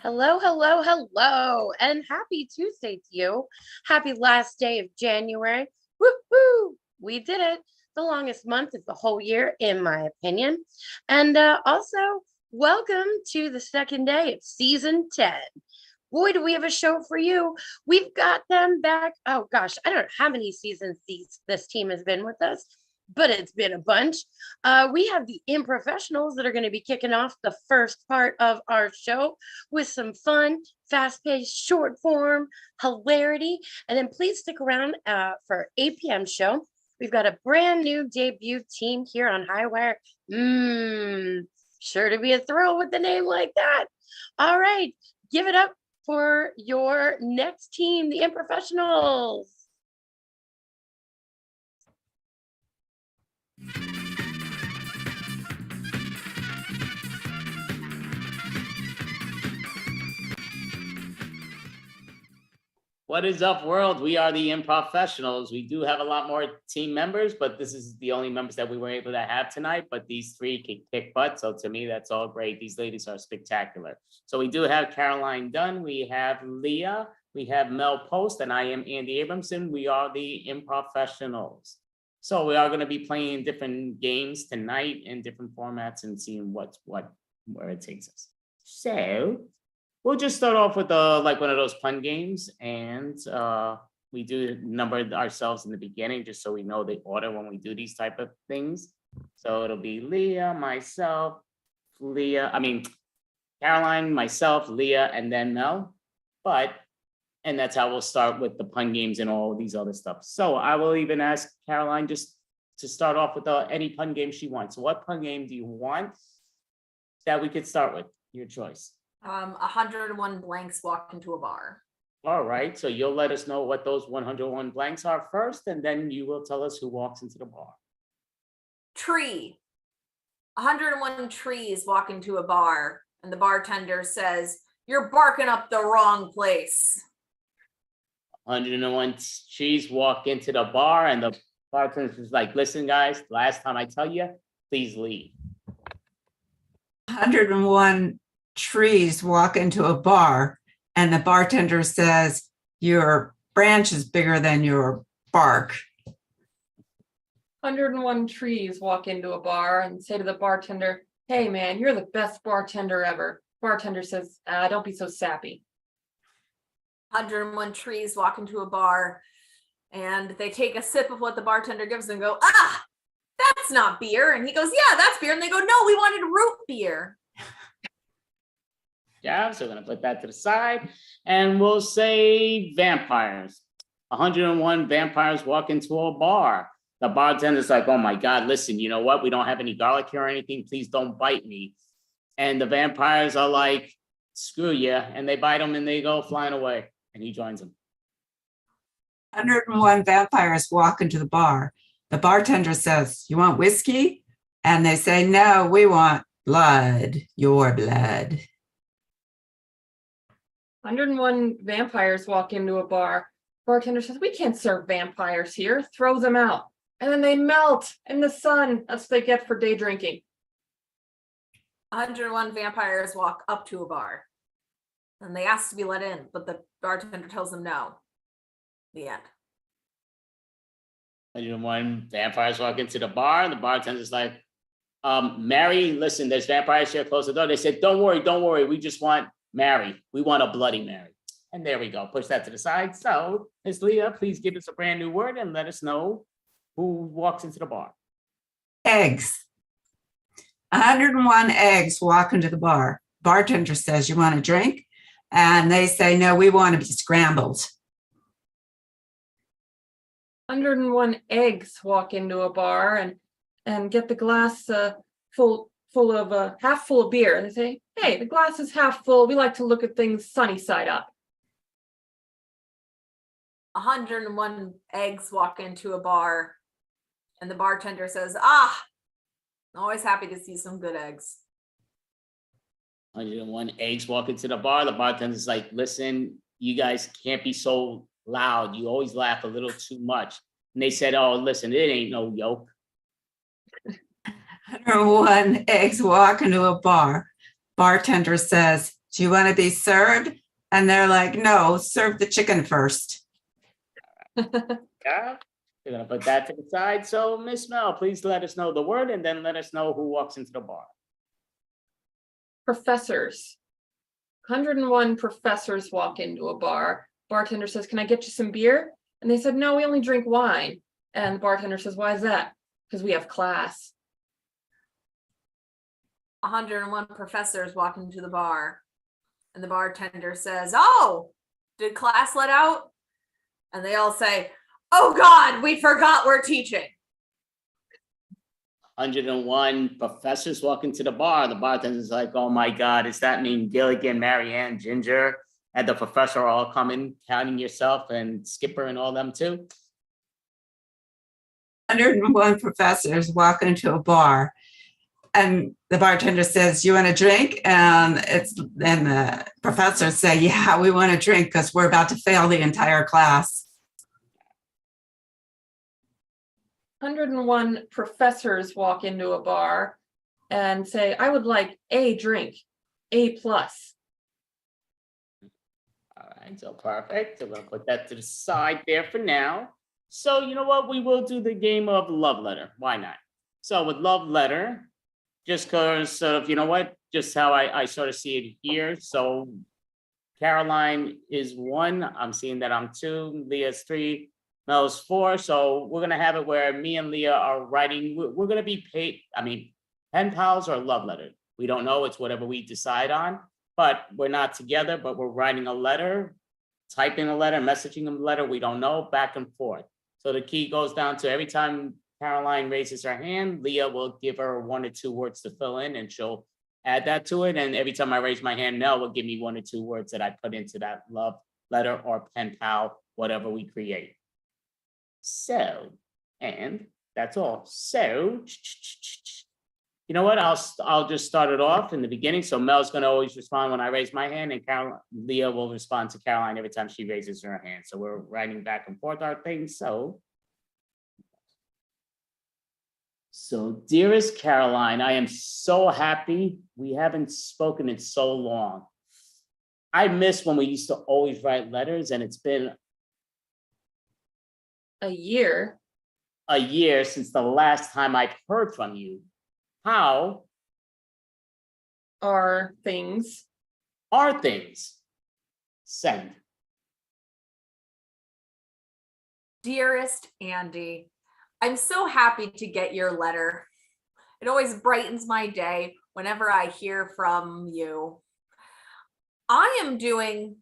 Hello, hello, hello, and happy Tuesday to you. Happy last day of January. Woo-hoo! We did it. The longest month of the whole year, in my opinion. And also, welcome to the second day of season 10. Boy, do we have a show for you. We've got them back. Oh gosh, I don't know how many seasons this team has been with us, but it's been a bunch. We have the Improvfessionals that are going to be kicking off the first part of our show with some fun, fast-paced, short form hilarity. And then please stick around for 8 p.m. show. We've got a brand new debut team here on Highwire. Sure to be a thrill with the name like that. All right, give it up for your next team, the Improvfessionals. What is up, world? We are the Improvfessionals. We do have a lot more team members, but this is the only members that we were able to have tonight. But these three can kick butt. So to me, that's all great. These ladies are spectacular. So we do have Caroline Dunn. We have Leah. We have Mel Post, and I am Andy Abramson. We are the Improvfessionals. So we are going to be playing different games tonight in different formats and seeing where it takes us. So we'll just start off with like one of those fun games, and we do number ourselves in the beginning just so we know the order when we do these type of things. So it'll be Leah, myself, Caroline, myself, Leah, and then Mel. And that's how we'll start with the pun games and all these other stuff. So I will even ask Caroline just to start off with any pun game she wants. So what pun game do you want that we could start with? Your choice. 101 blanks walk into a bar. All right, so you'll let us know what those 101 blanks are first, and then you will tell us who walks into the bar. Tree. 101 trees walk into a bar, and the bartender says, "You're barking up the wrong place." 101 trees walk into the bar, and the bartender is like, "Listen, guys, last time I tell you, please leave." 101 trees walk into a bar, and the bartender says, "Your branch is bigger than your bark." 101 trees walk into a bar and say to the bartender, "Hey man, you're the best bartender ever." Bartender says, "Don't be so sappy." 101 trees walk into a bar, and they take a sip of what the bartender gives them and go, "That's not beer." And he goes, "Yeah, that's beer." And they go, "No, we wanted root beer." Yeah, so we're gonna put that to the side, and we'll say vampires. 101 vampires walk into a bar. The bartender's like, "Oh my God, listen, you know what? We don't have any garlic here or anything. Please don't bite me." And the vampires are like, "Screw you," and they bite him and they go flying away, and he joins them. 101 vampires walk into the bar. The bartender says, "You want whiskey?" And they say, "No, we want blood, your blood." 101 vampires walk into a bar. Bartender says, "We can't serve vampires here." Throws them out. And then they melt in the sun. That's what they get for day drinking. 101 vampires walk up to a bar, and they ask to be let in, but the bartender tells them no. The end. 101 vampires walk into the bar, and the bartender's like, "Mary, listen, there's vampires here, close the door." They said, don't worry. We just want Mary. We want a Bloody Mary." And there we go. Push that to the side. So, Ms. Leah, please give us a brand new word and let us know who walks into the bar. Eggs. 101 eggs walk into the bar. Bartender says, "You want a drink?" And they say, "No, we want to be scrambled." 101 eggs walk into a bar and get the glass full of half full of beer. And they say, "Hey, the glass is half full. We like to look at things sunny side up." 101 eggs walk into a bar, and the bartender says, always happy to see some good eggs." 101 eggs walk into the bar. The bartender's like, "Listen, you guys can't be so loud. You always laugh a little too much." And they said, "Oh, listen, it ain't no yolk." 101 eggs walk into a bar. Bartender says, do you want to be served? And they're like, no, serve the chicken first. Yeah, we're gonna put that to the side. So Miss Mel, please let us know the word and then let us know who walks into the bar. Professors. 101 professors walk into a bar. Bartender says, can I get you some beer? And they said, no, we only drink wine. And the bartender says, why is that? Because we have class. 101 professors walk into the bar, and the bartender says, oh, did class let out? And they all say, oh God, we forgot we're teaching. 101 professors walk into the bar. The bartender's like, oh my God, does that mean Gilligan, Marianne, Ginger, and the professor are all coming, counting yourself and Skipper and all them too? 101 professors walk into a bar, and the bartender says, you want a drink? And the professors say, yeah, we want a drink because we're about to fail the entire class. 101 professors walk into a bar and say, I would like a drink, A+. All right, so perfect. So we're gonna put that to the side there for now. So you know what? We will do the game of love letter. Why not? So with love letter, just because of, you know what, just how I sort of see it here. So Caroline is 1. I'm seeing that I'm 2. Leah's 3. Mel's 4. So we're gonna have it where me and Leah are writing. We're gonna be pen pals or love letter. We don't know. It's whatever we decide on. But we're not together. But we're writing a letter, typing a letter, messaging a letter. We don't know, back and forth. So the key goes down to every time Caroline raises her hand, Leah will give her 1 or 2 words to fill in, and she'll add that to it. And every time I raise my hand, Mel will give me 1 or 2 words that I put into that love letter or pen pal, whatever we create. So, and that's all. So, you know what? I'll just start it off in the beginning. So Mel's going to always respond when I raise my hand, and Leah will respond to Caroline every time she raises her hand. So we're writing back and forth our things. So dearest Caroline, I am so happy we haven't spoken in so long. I miss when we used to always write letters, and it's been A year. a year since the last time I've heard from you. How Are things. are things? Send. Dearest Andy, I'm so happy to get your letter. It always brightens my day whenever I hear from you. I am doing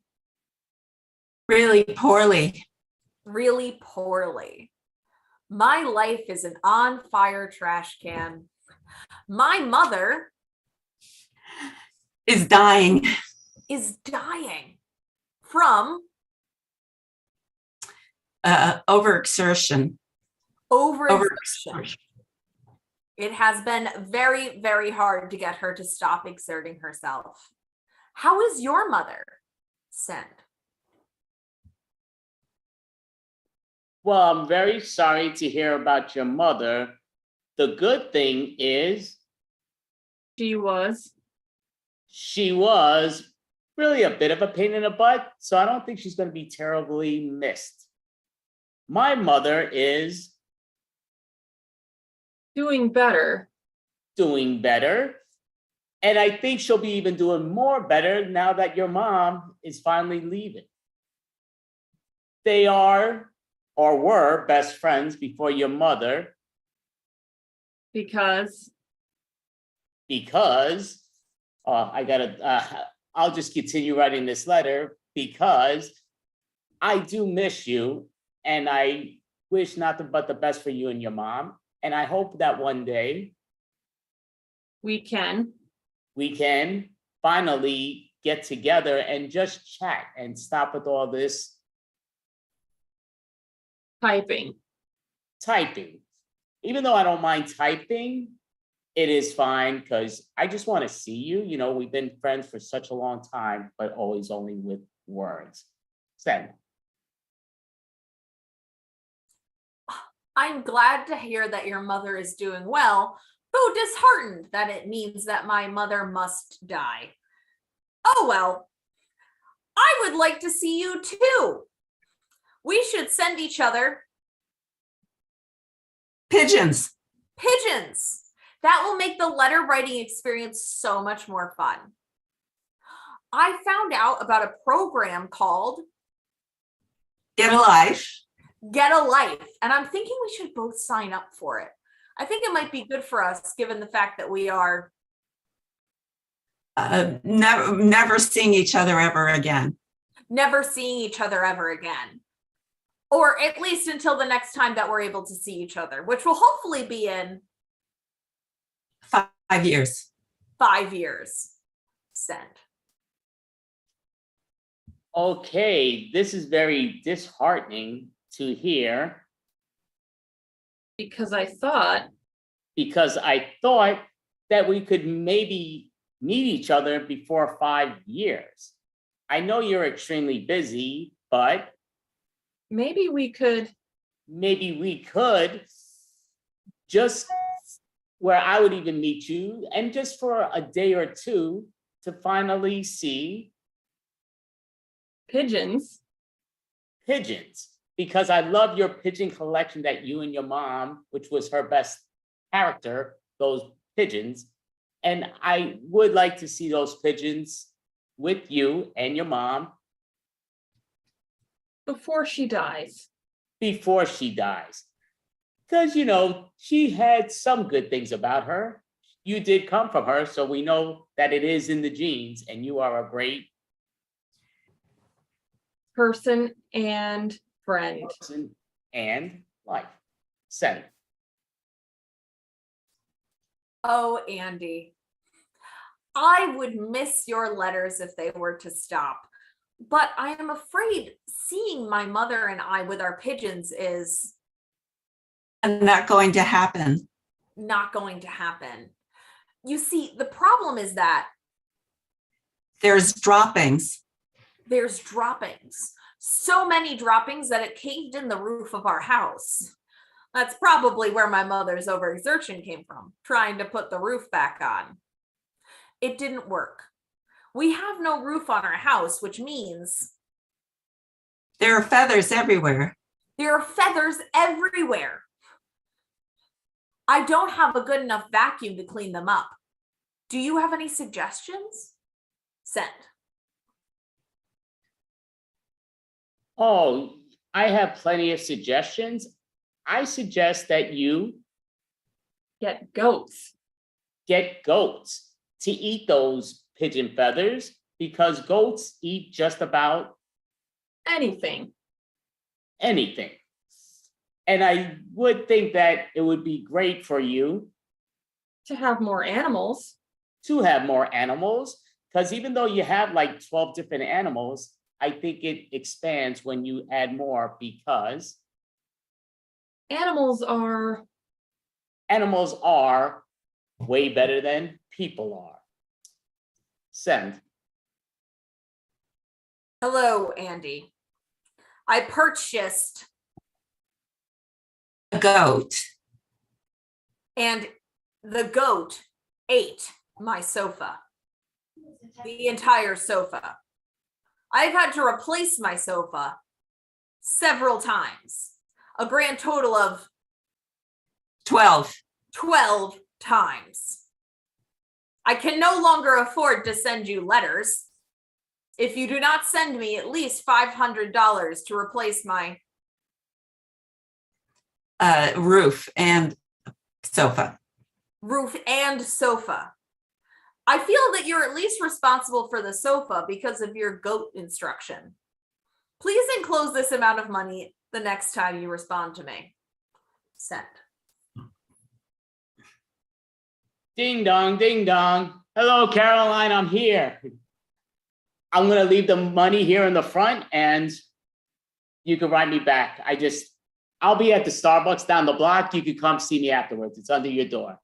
Really poorly. really poorly. My life is an on-fire trash can. My mother Is dying. is dying from Overexertion. overexertion. It has been very, very hard to get her to stop exerting herself. How is your mother? Send. Well, I'm very sorry to hear about your mother. The good thing is She was. she was really a bit of a pain in the butt, so I don't think she's going to be terribly missed. My mother is Doing better. doing better, and I think she'll be even doing more better now that your mom is finally leaving. They are or were best friends before your mother, Because I'll just continue writing this letter because I do miss you, and I wish nothing but the best for you and your mom. And I hope that one day we can. we can finally get together and just chat and stop with all this Typing. typing. Even though I don't mind typing, it is fine because I just want to see you. You know, we've been friends for such a long time, but always only with words. Send. I'm glad to hear that your mother is doing well, though disheartened that it means that my mother must die. Oh, well, I would like to see you too. We should send each other Pigeons. pigeons. That will make the letter writing experience so much more fun. I found out about a program called Get a life. Get a Life, and I'm thinking we should both sign up for it. I think it might be good for us given the fact that we are Never seeing each other ever again. never seeing each other ever again. Or at least until the next time that we're able to see each other, which will hopefully be in 5 years. 5 years. Send. Okay, this is very disheartening to hear Because I thought, because I thought that we could maybe meet each other before 5 years. I know you're extremely busy, but maybe we could, just where I would even meet you and just for a day or two to finally see pigeons. pigeons, because I love your pigeon collection that you and your mom, which was her best character, those pigeons. And I would like to see those pigeons with you and your mom Before she dies. before she dies. Because, she had some good things about her. You did come from her, so we know that it is in the genes, and you are a great Person and friend. person and life. Send. Oh, Andy, I would miss your letters if they were to stop, but I am afraid seeing my mother and I with our pigeons is Not going to happen. not going to happen. You see, the problem is that There's droppings. there's droppings. So many droppings that it caved in the roof of our house. That's probably where my mother's overexertion came from, trying to put the roof back on. It didn't work. We have no roof on our house, which means There are feathers everywhere. there are feathers everywhere. I don't have a good enough vacuum to clean them up. Do you have any suggestions? Send. Oh, I have plenty of suggestions. I suggest that you Get goats. get goats to eat those pigeon feathers because goats eat just about Anything. anything. And I would think that it would be great for you To have more animals. to have more animals, because even though you have like 12 different animals, I think it expands when you add more because Animals are animals are way better than people are. Send. Hello, Andy. I purchased A goat. and the goat ate my sofa. The entire sofa. I've had to replace my sofa several times. A grand total of 12. 12 times. I can no longer afford to send you letters if you do not send me at least $500 to replace my Roof and sofa. roof and sofa. I feel that you're at least responsible for the sofa because of your goat instruction. Please enclose this amount of money the next time you respond to me. Send. Ding dong, ding dong. Hello, Caroline, I'm here. I'm gonna leave the money here in the front and you can write me back. I'll be at the Starbucks down the block. You can come see me afterwards. It's under your door.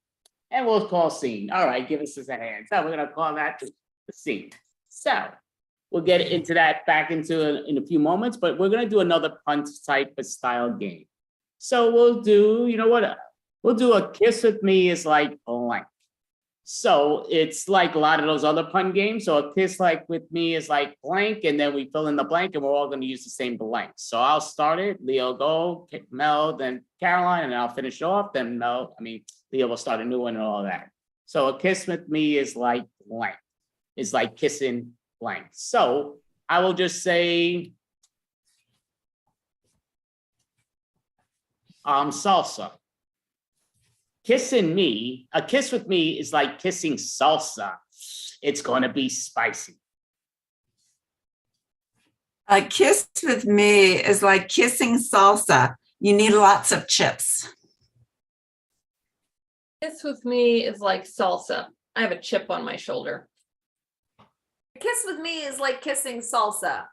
And we'll call scene. All right, give us a hand. So we're gonna call that the scene. So we'll get into that in a few moments, but we're gonna do another punch type of style game. So we'll do, you know what? We'll do a kiss with me is like blank. So it's like a lot of those other pun games. So a kiss like with me is like blank, and then we fill in the blank, and we're all going to use the same blank. So I'll start it. Leo go, Mel, then Caroline, and I'll finish off. Then Leo will start a new one and all that. So a kiss with me is like blank. It's like kissing blank. So I will just say salsa. Kissing me, a kiss with me is like kissing salsa. It's going to be spicy. A kiss with me is like kissing salsa. You need lots of chips. Kiss with me is like salsa. I have a chip on my shoulder. A kiss with me is like kissing salsa.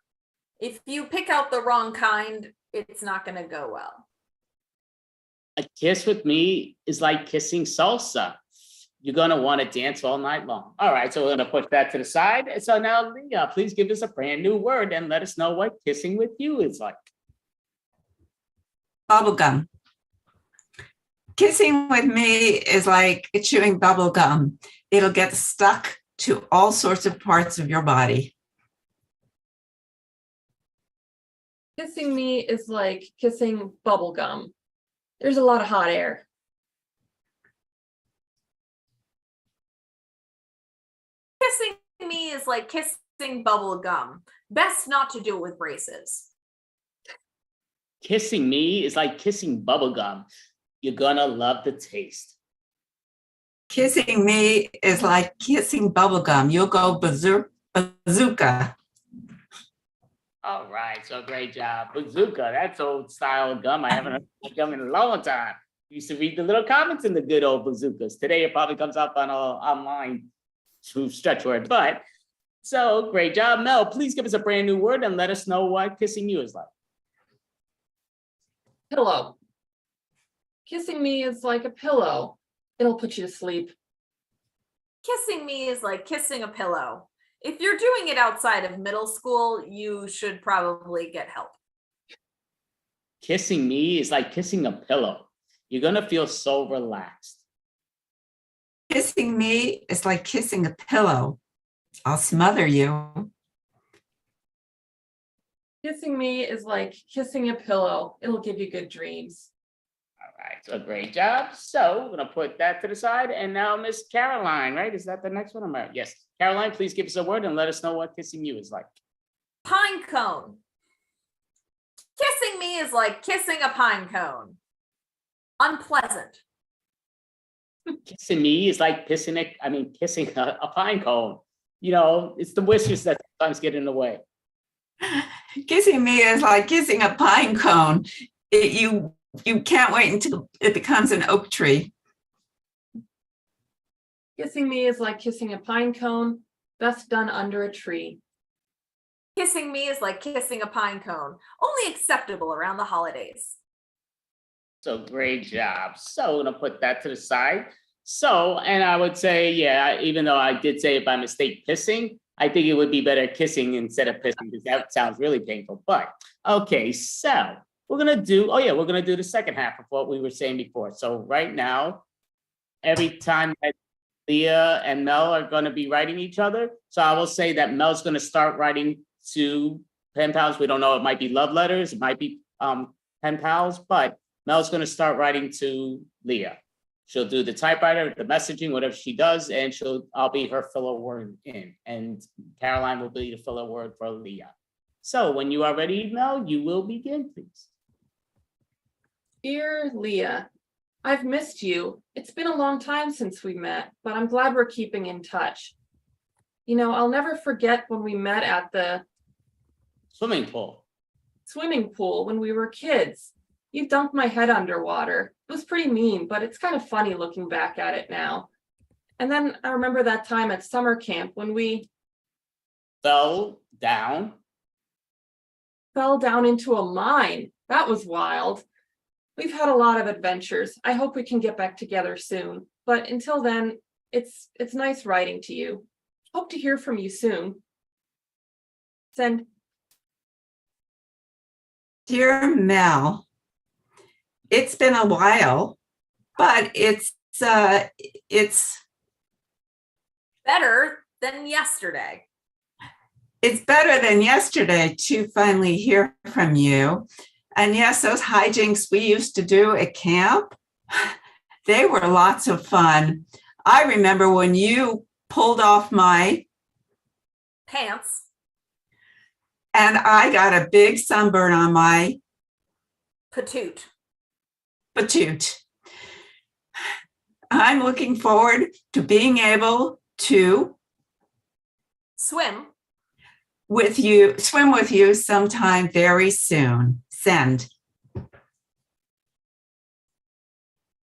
If you pick out the wrong kind, it's not going to go well. A kiss with me is like kissing salsa. You're going to want to dance all night long. All right, so we're going to put that to the side. So now, Leah, please give us a brand new word and let us know what kissing with you is like. Bubblegum. Kissing with me is like chewing bubble gum. It'll get stuck to all sorts of parts of your body. Kissing me is like kissing bubble gum. There's a lot of hot air. Kissing me is like kissing bubble gum. Best not to do it with braces. Kissing me is like kissing bubble gum. You're going to love the taste. Kissing me is like kissing bubble gum. You'll go bazooka. All right, so great job. Bazooka, that's old style gum. I haven't heard that gum in a long time. Used to read the little comments in the good old bazookas. Today it probably comes up on online through stretch word, but so great job. Mel, please give us a brand new word and let us know what kissing you is like. Pillow. Kissing me is like a pillow. It'll put you to sleep. Kissing me is like kissing a pillow. If you're doing it outside of middle school, you should probably get help. Kissing me is like kissing a pillow. You're going to feel so relaxed. Kissing me is like kissing a pillow. I'll smother you. Kissing me is like kissing a pillow. It'll give you good dreams. All right, so great job. So we're going to put that to the side. And now Miss Caroline, right? Is that the next one? Yes. Caroline, please give us a word and let us know what kissing you is like. Pine cone. Kissing me is like kissing a pine cone. Unpleasant. Kissing me is like kissing a pine cone. You know, it's the wishes that sometimes get in the way. Kissing me is like kissing a pine cone. You can't wait until it becomes an oak tree. Kissing me is like kissing a pine cone. Best done under a tree. Kissing me is like kissing a pine cone. Only acceptable around the holidays. So great job. So we're going to put that to the side. So, and I would say, yeah, even though I did say it by mistake pissing, I think it would be better kissing instead of pissing because that sounds really painful. But okay, so we're going to do, we're going to do the second half of what we were saying before. So right now, every time that Leah and Mel are going to be writing each other. So I will say that Mel's going to start writing to pen pals. We don't know. It might be love letters. It might be pen pals, but Mel's going to start writing to Leah. She'll do the typewriter, the messaging, whatever she does, and I'll be her filler word in, and Caroline will be the filler word for Leah. So when you are ready, Mel, you will begin, please. Dear Leah, I've missed you. It's been a long time since we met, but I'm glad we're keeping in touch. You know, I'll never forget when we met at the Swimming pool when we were kids. You dunked my head underwater. It was pretty mean, but it's kind of funny looking back at it now. And then I remember that time at summer camp when we fell down into a mine. That was wild. We've had a lot of adventures. I hope we can get back together soon. But until then, it's nice writing to you. Hope to hear from you soon. Send. Dear Mel, it's been a while, but it's Better than yesterday. It's better than yesterday to finally hear from you. And yes, those hijinks we used to do at camp, they were lots of fun. I remember when you pulled off my Pants. and I got a big sunburn on my Patoot. patoot. I'm looking forward to being able to Swim. swim with you sometime very soon. Send.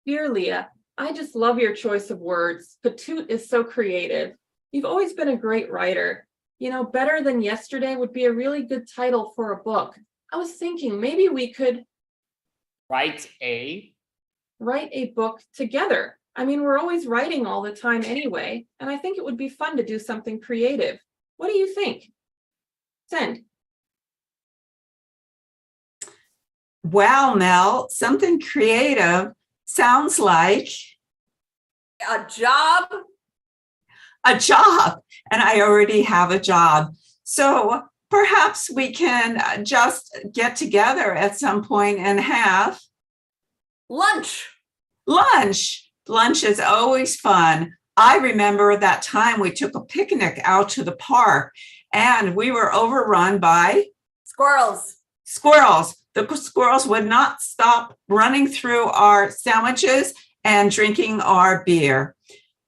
Dear Leah, I just love your choice of words. Patoot is so creative. You've always been a great writer. You know, Better Than Yesterday would be a really good title for a book. I was thinking maybe we could Write a write a book together. I mean, we're always writing all the time anyway, and I think it would be fun to do something creative. What do you think? Send. Wow, Mel, something creative sounds like A job. a job, and I already have a job. So perhaps we can just get together at some point and have Lunch. lunch. Lunch is always fun. I remember that time we took a picnic out to the park and we were overrun by Squirrels. squirrels. The squirrels would not stop running through our sandwiches and drinking our beer.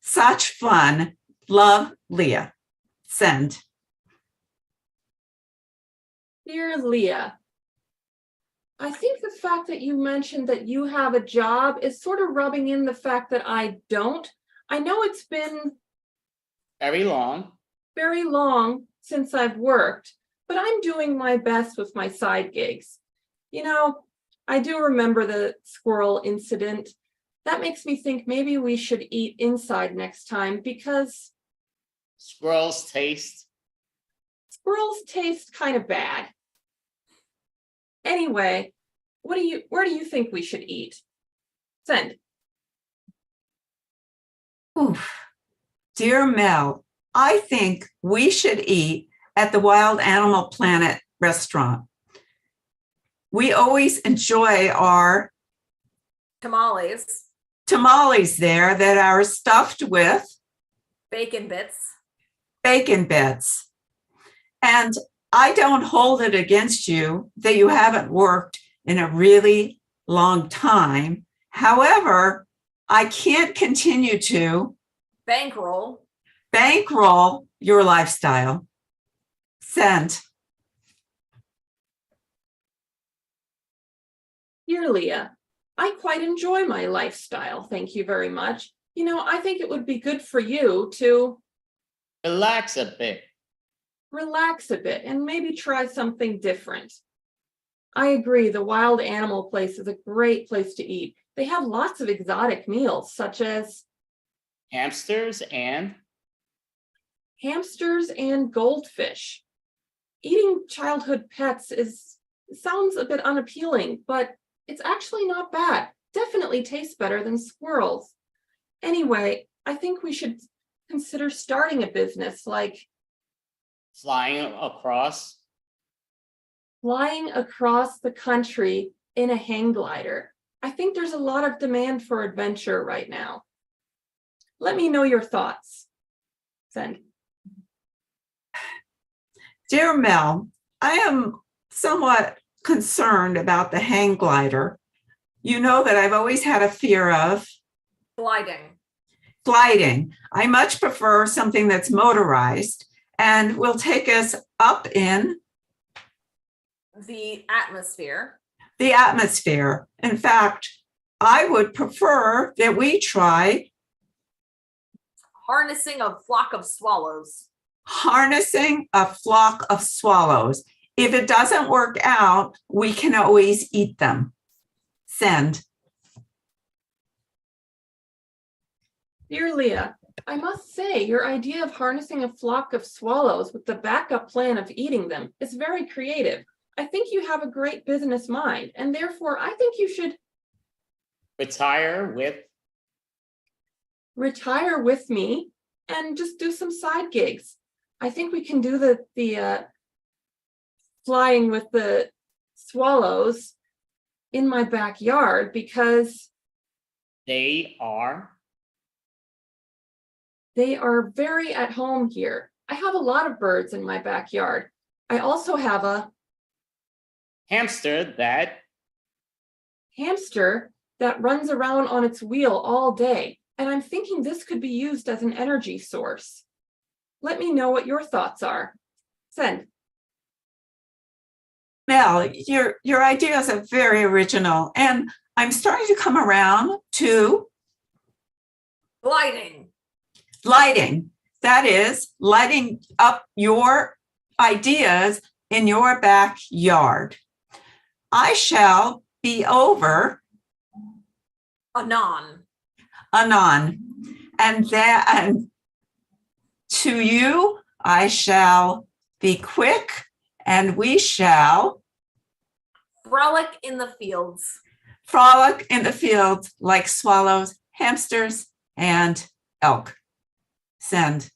Such fun. Love, Leah. Send. Dear Leah, I think the fact that you mentioned that you have a job is sort of rubbing in the fact that I don't. I know it's been very long. very long since I've worked, but I'm doing my best with my side gigs. You know, I do remember the squirrel incident. That makes me think maybe we should eat inside next time because Squirrels taste. squirrels taste kind of bad. Anyway, where do you think we should eat? Send. Oof. Dear Mel, I think we should eat at the Wild Animal Planet restaurant. We always enjoy our Tamales. there that are stuffed with Bacon bits. bacon bits. And I don't hold it against you that you haven't worked in a really long time. However, I can't continue to Bankroll. bankroll your lifestyle. Send. Dear Leah, I quite enjoy my lifestyle. Thank you very much. You know, I think it would be good for you to Relax a bit. relax a bit and maybe try something different. I agree, the Wild Animal place is a great place to eat. They have lots of exotic meals, such as Hamsters and hamsters and goldfish. Eating childhood pets sounds a bit unappealing, but it's actually not bad. Definitely tastes better than squirrels. Anyway, I think we should consider starting a business like flying across. flying across the country in a hang glider. I think there's a lot of demand for adventure right now. Let me know your thoughts. Send. Dear Mel, I am somewhat concerned about the hang glider. You know that I've always had a fear of gliding. I much prefer something that's motorized and will take us up in The atmosphere. the atmosphere. In fact, I would prefer that we try Harnessing a flock of swallows. harnessing a flock of swallows. If it doesn't work out, we can always eat them. Send. Dear Leah, I must say your idea of harnessing a flock of swallows with the backup plan of eating them is very creative. I think you have a great business mind, and therefore I think you should Retire with retire with me and just do some side gigs. I think we can do the flying with the swallows in my backyard because They are. they are very at home here. I have a lot of birds in my backyard. I also have a Hamster that. hamster that runs around on its wheel all day, and I'm thinking this could be used as an energy source. Let me know what your thoughts are. Send. Mel, your ideas are very original, and I'm starting to come around to Lighting. lighting. That is lighting up your ideas in your backyard. I shall be over Anon. anon, and to you I shall be quick, and we shall Frolic in the fields. frolic in the fields like swallows, hamsters, and elk. Send.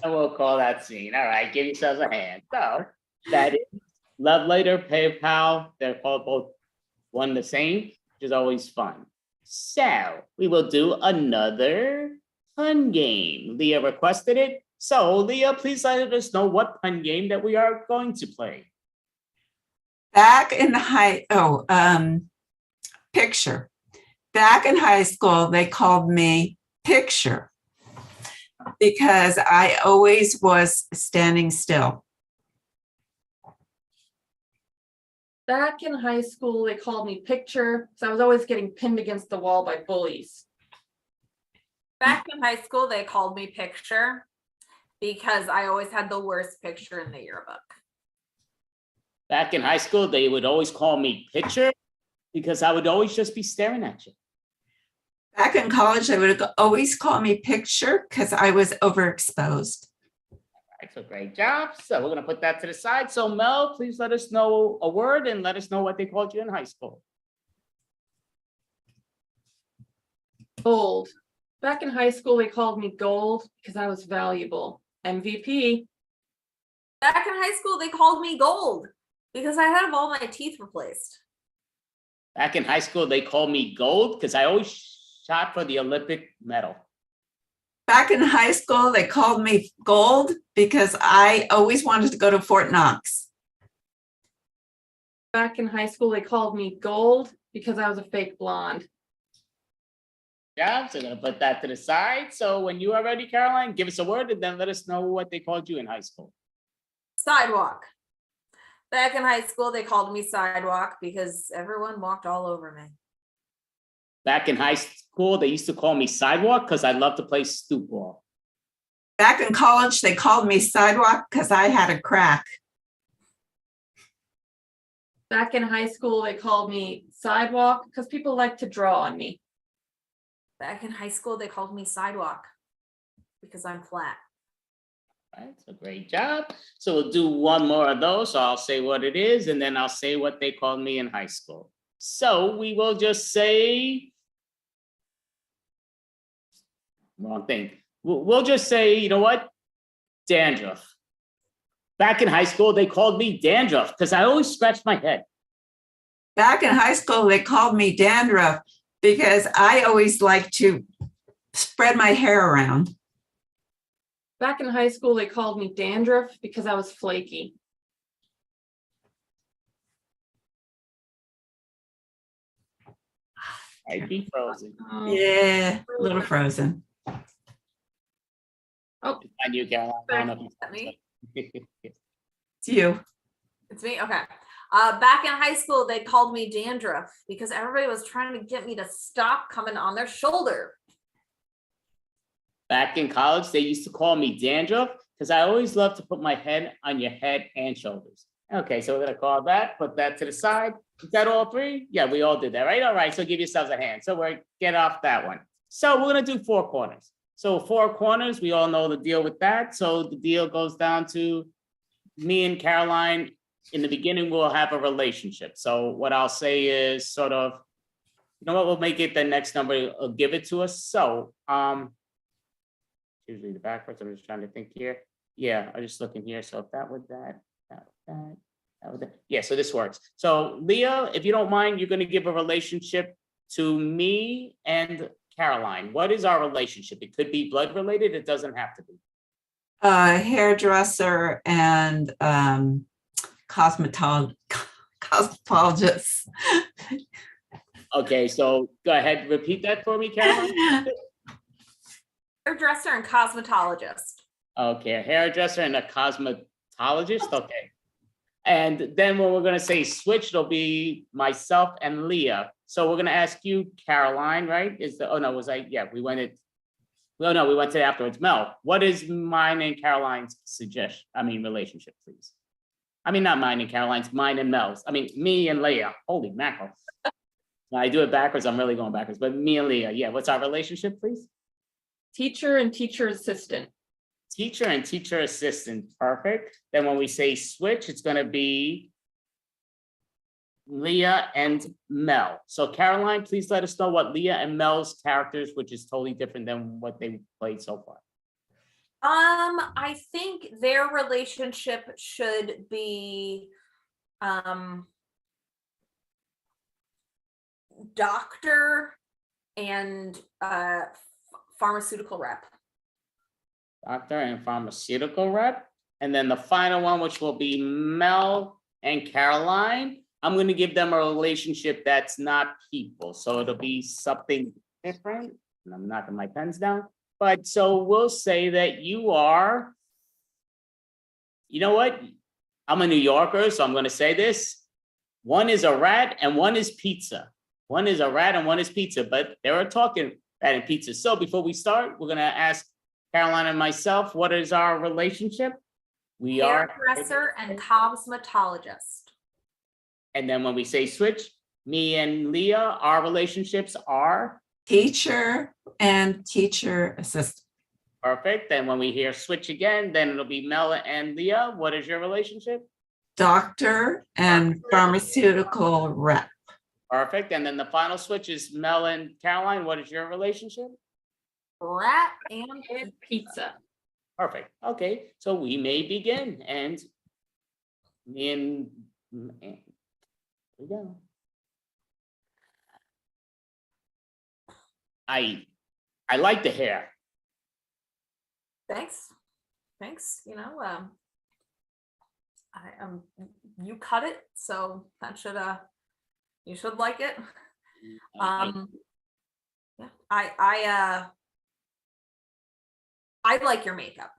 And we'll call that scene. All right, give yourselves a hand. So that is Love Later, PayPal. They're called both one the same, which is always fun. So we will do another pun game. Leah requested it. So Leah, please let us know what pun game that we are going to play. Back in picture. Back in high school, they called me Picture because I always was standing still. Back in high school, they called me Picture, so I was always getting pinned against the wall by bullies. Back in high school, they called me Picture because I always had the worst picture in the yearbook. Back in high school, they would always call me Pitcher because I would always just be staring at you. Back in college, they would always call me Picture because I was overexposed. All right, so great job. So we're going to put that to the side. So Mel, please let us know a word and let us know what they called you in high school. Gold. Back in high school, they called me Gold because I was valuable. MVP. Back in high school, they called me Gold because I had all my teeth replaced. Back in high school, they called me Gold because I always shot for the Olympic medal. Back in high school, they called me Gold because I always wanted to go to Fort Knox. Back in high school, they called me Gold because I was a fake blonde. Yeah, so we're going to put that to the side. So when you are ready, Caroline, give us a word and then let us know what they called you in high school. Sidewalk. Back in high school, they called me Sidewalk because everyone walked all over me. Back in high school, they used to call me Sidewalk because I love to play stoop ball. Back in college, they called me Sidewalk because I had a crack. Back in high school, they called me Sidewalk because people like to draw on me. Back in high school, they called me Sidewalk because I'm flat. All right, so great job. So we'll do one more of those. So I'll say what it is, and then I'll say what they called me in high school. So we will just say, wrong thing. We'll just say, you know what? Dandruff. Back in high school, they called me Dandruff because I always scratched my head. Back in high school, they called me Dandruff because I always like to spread my hair around. Back in high school, they called me Dandruff because I was flaky. I'd be frozen. Yeah, a little frozen. Oh, I knew, Caroline. I don't know if you- Is that me? It's you. It's me? Okay. Back in high school, they called me Dandruff because everybody was trying to get me to stop coming on their shoulder. Back in college, they used to call me Dandruff because I always love to put my head on your head and shoulders. Okay, so we're gonna call that, put that to the side. Is that all three? Yeah, we all did that, right? All right, so give yourselves a hand. So we're get off that one. So we're gonna do four corners. So four corners, we all know the deal with that. So the deal goes down to me and Caroline. In the beginning, we'll have a relationship. So what I'll say is sort of, you know what, we'll make it the next number, give it to us. So usually the backwards. I'm just trying to think here. Yeah, I'm just looking here. So if that would that, that would that, that would that. Yeah, so this works. So Leah, if you don't mind, you're going to give a relationship to me and Caroline. What is our relationship? It could be blood related. It doesn't have to be. Hairdresser and cosmetologist. Okay, so go ahead, repeat that for me, Caroline. Hairdresser and cosmetologist. Okay, a hairdresser and a cosmetologist. Okay. And then when we're going to say switch, it'll be myself and Leah. So we're going to ask you, Caroline, right? Oh no, was I? Yeah, we went it. Well, no, we went to afterwards. Mel, what is mine and Caroline's relationship, please? I mean, not mine and Caroline's, mine and Mel's. I mean, me and Leah. Holy mackerel. I do it backwards. I'm really going backwards, but me and Leah. Yeah, what's our relationship, please? Teacher and teacher assistant. Teacher and teacher assistant. Perfect. Then when we say switch, it's going to be Leah and Mel. So Caroline, please let us know what Leah and Mel's characters, which is totally different than what they played so far. I think their relationship should be doctor and pharmaceutical rep. Doctor and pharmaceutical rep. And then the final one, which will be Mel and Caroline. I'm going to give them a relationship that's not people. So it'll be something different. And I'm knocking my pens down. But so we'll say that you are, you know what? I'm a New Yorker, so I'm going to say this. One is a rat and one is pizza. One is a rat and one is pizza, but they were talking rat and pizza. So before we start, we're going to ask Caroline and myself, what is our relationship? We are hairdresser and cosmetologist. And then when we say switch, me and Leah, our relationships are Teacher and teacher assistant. perfect. Then when we hear switch again, then it'll be Mel and Leah. What is your relationship? Doctor and pharmaceutical rep. Perfect. And then the final switch is Mel and Caroline. What is your relationship? Rat and Pizza. Perfect. Okay, so we may begin. And me and here we go. I like the hair. Thanks. You know, you cut it, so that should you should like it. Yeah, I like your makeup.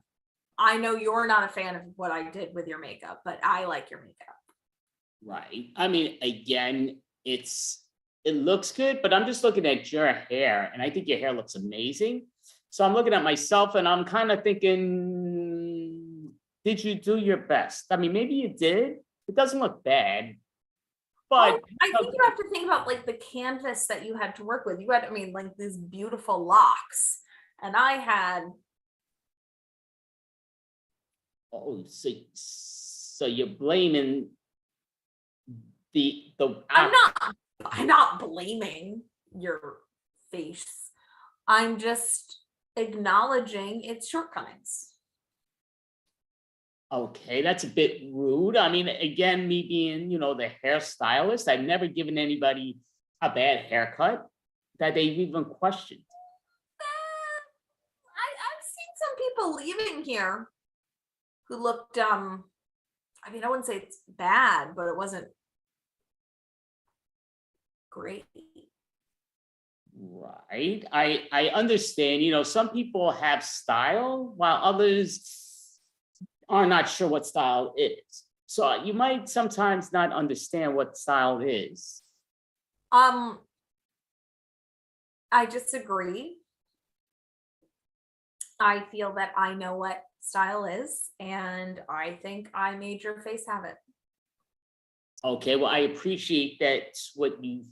I know you're not a fan of what I did with your makeup, but I like your makeup. Right. I mean, again, it looks good, but I'm just looking at your hair and I think your hair looks amazing. So I'm looking at myself and I'm kind of thinking, did you do your best? I mean, maybe you did. It doesn't look bad, but Well, I think you have to think about like the canvas that you had to work with. You had, I mean, like these beautiful locks, and I had. oh, so you're blaming the I'm not blaming your face. I'm just acknowledging its shortcomings. Okay, that's a bit rude. I mean, again, me being, the hairstylist, I've never given anybody a bad haircut that they've even questioned. I've seen some people leaving here who looked I mean, I wouldn't say it's bad, but it wasn't great. Right. I understand, some people have style while others are not sure what style is. So you might sometimes not understand what style is. I disagree. I feel that I know what style is, and I think I made your face have it. Okay, well, I appreciate that's what you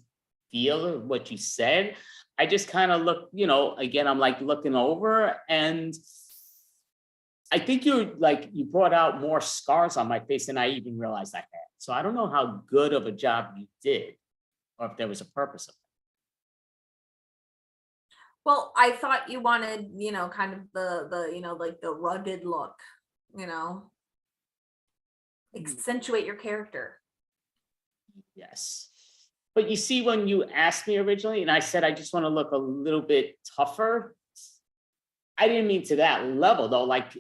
feel or what you said. I just kind of look, again, I'm like looking over and I think you brought out more scars on my face than I even realized I had. So I don't know how good of a job you did or if there was a purpose of Well, I thought you wanted, kind of like the rugged look, accentuate your character. Yes. But you see, when you asked me originally, and I said I just want to look a little bit tougher, I didn't mean to that level though. Like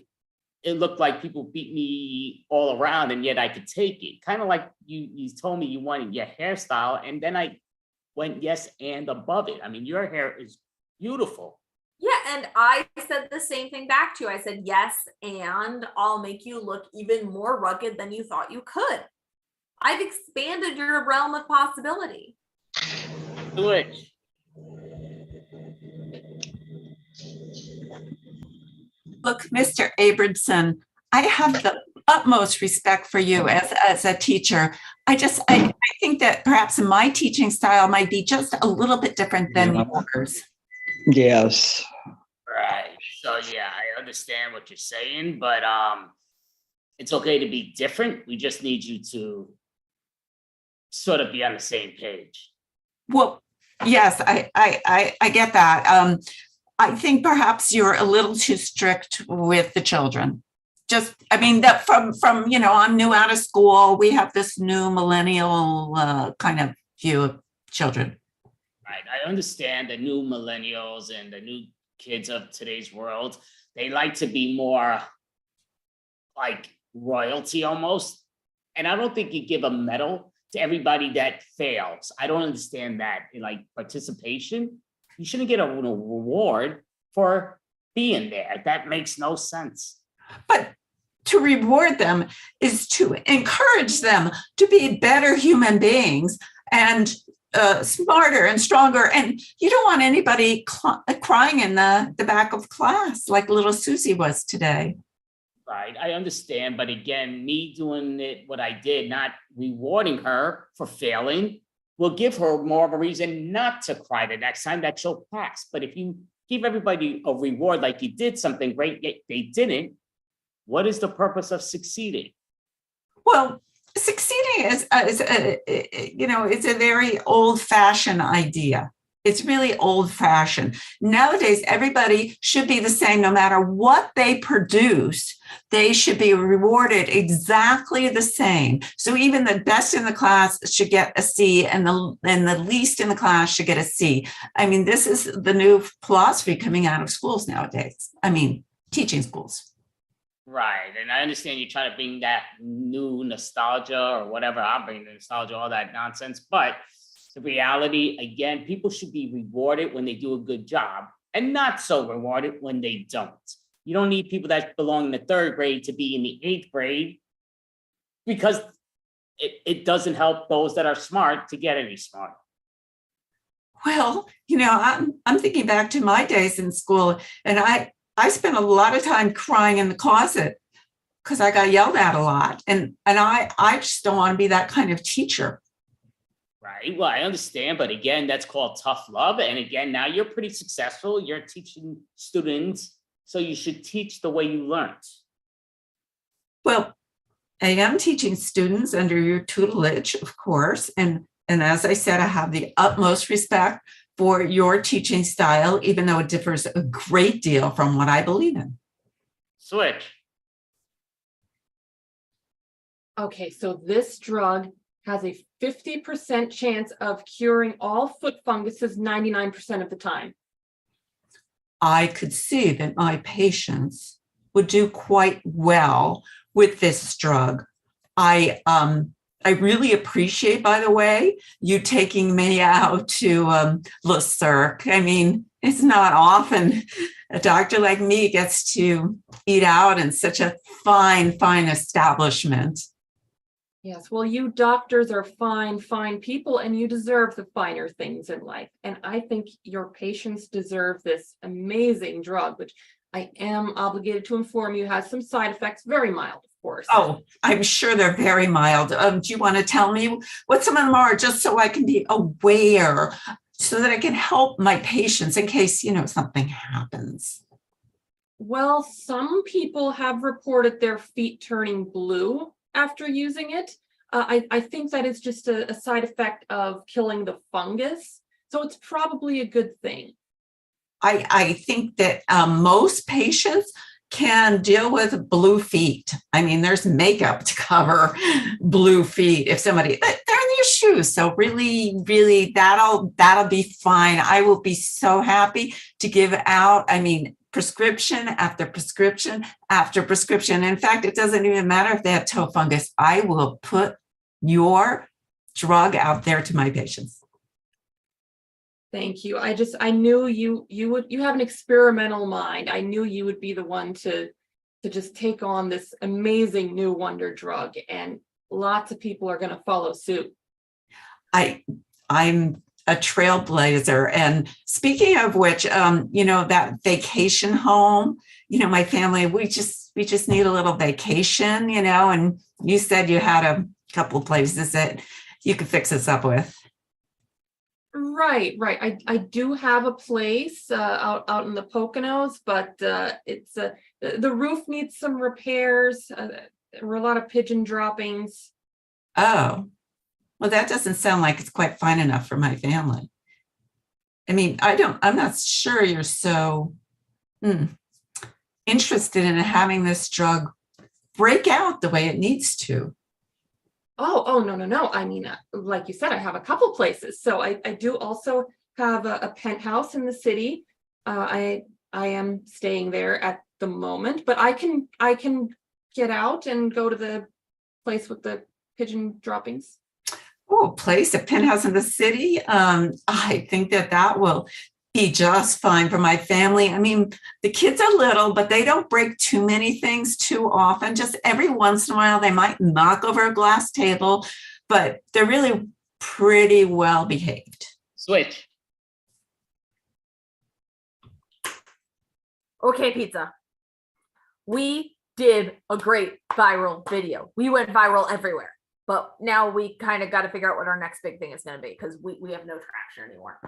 it looked like people beat me all around, and yet I could take it. Kind of like you told me you wanted your hairstyle, and then I went yes and above it. I mean, your hair is beautiful. Yeah, and I said the same thing back to you. I said, yes, and I'll make you look even more rugged than you thought you could. I've expanded your realm of possibility. Switch. Look, Mr. Abramson, I have the utmost respect for you as a teacher. I think that perhaps my teaching style might be just a little bit different than yours. Yes. Right. So yeah, I understand what you're saying, but it's okay to be different. We just need you to sort of be on the same page. Well, yes, I get that. I think perhaps you're a little too strict with the children. I mean, that from I'm new out of school. We have this new millennial kind of view of children. Right. I understand the new millennials and the new kids of today's world. They like to be more like royalty almost. And I don't think you give a medal to everybody that fails. I don't understand that. Like participation, you shouldn't get a reward for being there. That makes no sense. But to reward them is to encourage them to be better human beings and smarter and stronger. And you don't want anybody crying in the back of class like little Susie was today. Right, I understand. But again, me doing it, what I did, not rewarding her for failing, will give her more of a reason not to cry the next time, that she'll pass. But if you give everybody a reward like you did something great, yet they didn't, what is the purpose of succeeding? Well, succeeding is it's a very old-fashioned idea. It's really old-fashioned. Nowadays, everybody should be the same no matter what they produce. They should be rewarded exactly the same. So even the best in the class should get a C, and the least in the class should get a C. I mean, this is the new philosophy coming out of schools nowadays. I mean, teaching schools. Right. And I understand you're trying to bring that new nostalgia or whatever. I'm bringing the nostalgia, all that nonsense. But the reality, again, people should be rewarded when they do a good job and not so rewarded when they don't. You don't need people that belong in the third grade to be in the eighth grade, because it doesn't help those that are smart to get any smarter. Well, I'm thinking back to my days in school, and I spent a lot of time crying in the closet because I got yelled at a lot. And I just don't want to be that kind of teacher. Right. Well, I understand. But again, that's called tough love. And again, now you're pretty successful. You're teaching students. So you should teach the way you learned. Well, I am teaching students under your tutelage, of course. And as I said, I have the utmost respect for your teaching style, even though it differs a great deal from what I believe in. Switch. Okay, so this drug has a 50% chance of curing all foot funguses 99% of the time. I could see that my patients would do quite well with this drug. I really appreciate, by the way, you taking me out to Le Cirque. I mean, it's not often a doctor like me gets to eat out in such a fine establishment. Yes, well, you doctors are fine people, and you deserve the finer things in life. And I think your patients deserve this amazing drug, which I am obligated to inform you has some side effects, very mild, of course. Oh, I'm sure they're very mild. Do you want to tell me what some of them are, just so I can be aware, so that I can help my patients in case, something happens? Well, some people have reported their feet turning blue after using it. I think that is just a side effect of killing the fungus. So it's probably a good thing. I think that most patients can deal with blue feet. I mean, there's makeup to cover blue feet if somebody, they're in their shoes. So really, really, that'll be fine. I will be so happy to give out, I mean, prescription after prescription after prescription. In fact, it doesn't even matter if they have toe fungus. I will put your drug out there to my patients. Thank you. I knew you have an experimental mind. I knew you would be the one to just take on this amazing new wonder drug, and lots of people are going to follow suit. I'm a trailblazer. And speaking of which, that vacation home, my family, we just need a little vacation, and you said you had a couple of places that you could fix us up with. Right. I do have a place out in the Poconos, but it's the roof needs some repairs. There were a lot of pigeon droppings. Oh, well, that doesn't sound like it's quite fine enough for my family. I mean, I'm not sure you're so interested in having this drug break out the way it needs to. Oh, no. I mean, like you said, I have a couple places. So I do also have a penthouse in the city. I am staying there at the moment, but I can get out and go to the place with the pigeon droppings. Oh, a penthouse in the city. I think that will be just fine for my family. I mean, the kids are little, but they don't break too many things too often. Just every once in a while, they might knock over a glass table, but they're really pretty well behaved. Switch. Okay, pizza. We did a great viral video. We went viral everywhere. But now we kind of got to figure out what our next big thing is going to be, because we have no traction anymore.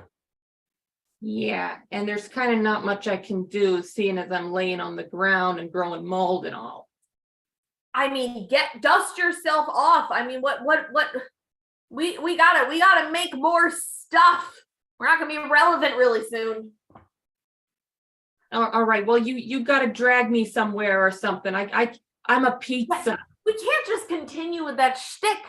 Yeah, and there's kind of not much I can do, seeing as I'm laying on the ground and growing mold and all. I mean, dust yourself off. I mean, what we gotta make more stuff. We're not gonna be relevant really soon. All right, well, you got to drag me somewhere or something. I'm a pizza. We can't just continue with that shtick.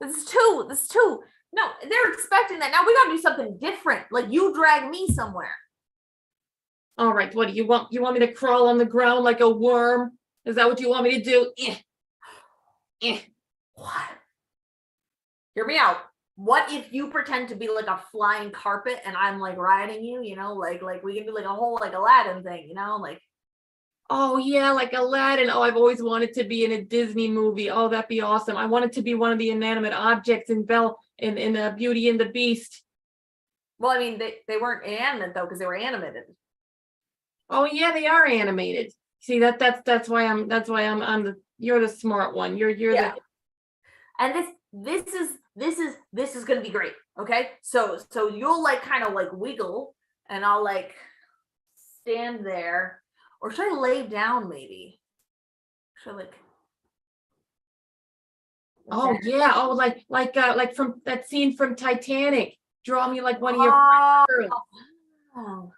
This is too. No, they're expecting that. Now we gotta do something different. Like, you drag me somewhere. All right, what do you want? You want me to crawl on the ground like a worm? Is that what you want me to do? What? Hear me out. What if you pretend to be like a flying carpet and I'm like riding you, like we can do like a whole like Aladdin thing, like. Oh yeah, like Aladdin. Oh, I've always wanted to be in a Disney movie. Oh, that'd be awesome. I wanted to be one of the inanimate objects in Beauty and the Beast. Well, I mean, they weren't inanimate though, because they were animated. Oh yeah, they are animated. See, that's why I'm you're the smart one. You're yeah. And this is gonna be great. Okay, so you'll like kind of like wiggle, and I'll like stand there. Or should I lay down maybe? Should I like? Oh yeah. Oh, like from that scene from Titanic. Draw me like one of your friends. Oh.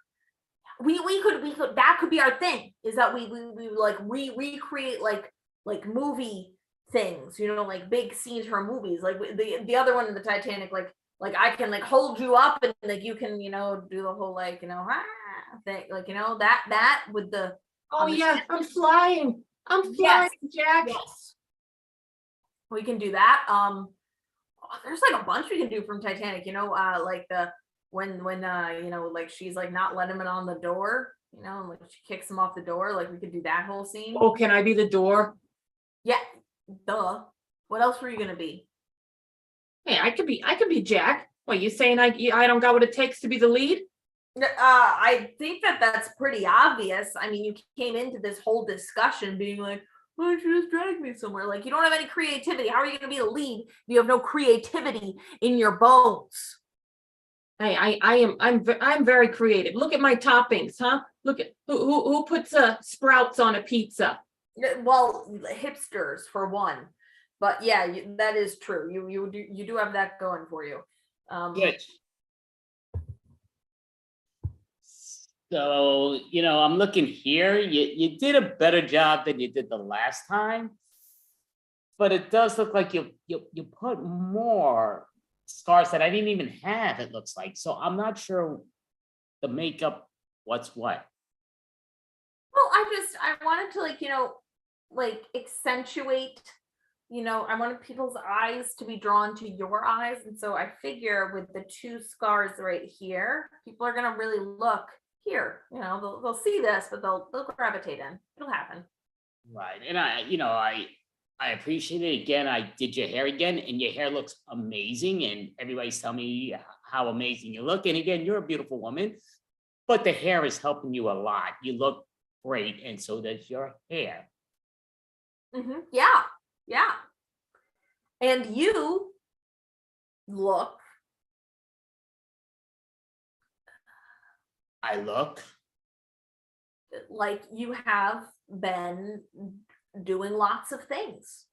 We could that could be our thing. Is that we like recreate like movie things, like big scenes from movies. Like the other one in the Titanic, like I can like hold you up and like you can do the whole like thing, like that with the. Oh yeah, I'm flying, yes. Jack. Yes, we can do that. There's like a bunch we can do from Titanic. Like the when like she's like not letting him on the door. And like she kicks him off the door. Like we could do that whole scene. Oh, can I be the door? Yeah, duh. What else were you gonna be? Hey, I could be Jack. What, you saying I don't got what it takes to be the lead? I think that's pretty obvious. I mean, you came into this whole discussion being like, why don't you just drag me somewhere? Like, you don't have any creativity. How are you going to be the lead if you have no creativity in your bones? Hey, I'm very creative. Look at my toppings, huh? Look at who puts sprouts on a pizza. Well, hipsters for one, but yeah, that is true. You do have that going for you. Good. So, I'm looking here. You did a better job than you did the last time. But it does look like you put more scars that I didn't even have, it looks like. So I'm not sure the makeup, what's what. Well, I wanted to like accentuate, I wanted people's eyes to be drawn to your eyes. And so I figure with the two scars right here, people are gonna really look here. They'll see this, but they'll gravitate in. It'll happen. Right. And I appreciate it. Again, I did your hair again, and your hair looks amazing. And everybody's telling me how amazing you look. And again, you're a beautiful woman, but the hair is helping you a lot. You look great, and so does your hair. Yeah. Yeah. And you look. I look. Like you have been doing lots of things.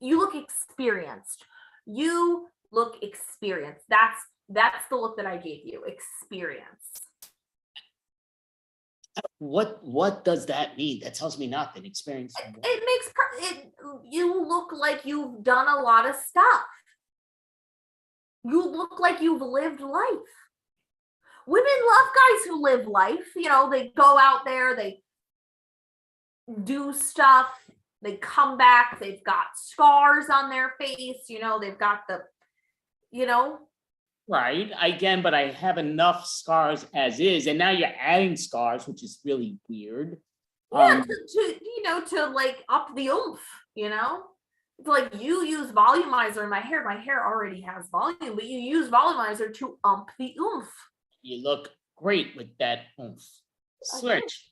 You look experienced. That's the look that I gave you. Experience. What does that mean? That tells me nothing. Experience. You look like you've done a lot of stuff. You look like you've lived life. Women love guys who live life. They go out there, they do stuff, they come back, they've got scars on their face, they've got the. Right. Again, but I have enough scars as is, and now you're adding scars, which is really weird. Yeah, to like up the oomph, It's like you use volumizer in my hair. My hair already has volume, but you use volumizer to ump the oomph. You look great with that oomph. Switch.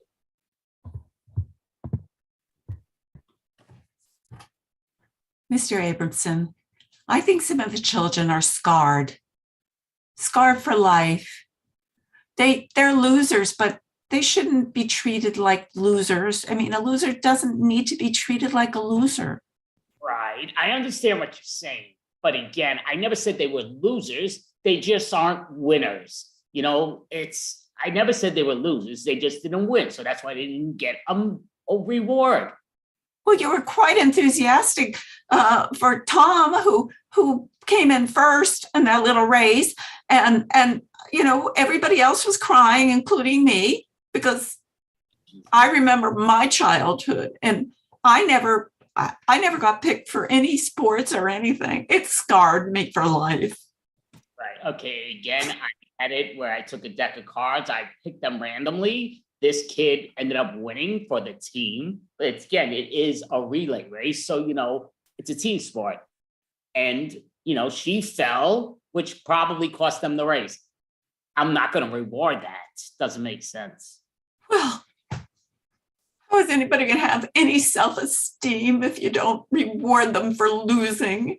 Mr. Abramson, I think some of the children are scarred for life. They're losers, but they shouldn't be treated like losers. I mean, a loser doesn't need to be treated like a loser. Right. I understand what you're saying. But again, I never said they were losers. They just aren't winners. I never said they were losers. They just didn't win. So that's why they didn't get a reward. Well, you were quite enthusiastic for Tom, who came in first in that little race, and everybody else was crying, including me, because I remember my childhood, and I never got picked for any sports or anything. It scarred me for life. Right. Okay. Again, I had it where I took a deck of cards. I picked them randomly. This kid ended up winning for the team. But it is a relay race. So, it's a team sport. And, she fell, which probably cost them the race. I'm not going to reward that. Doesn't make sense. Well, how is anybody going to have any self-esteem if you don't reward them for losing?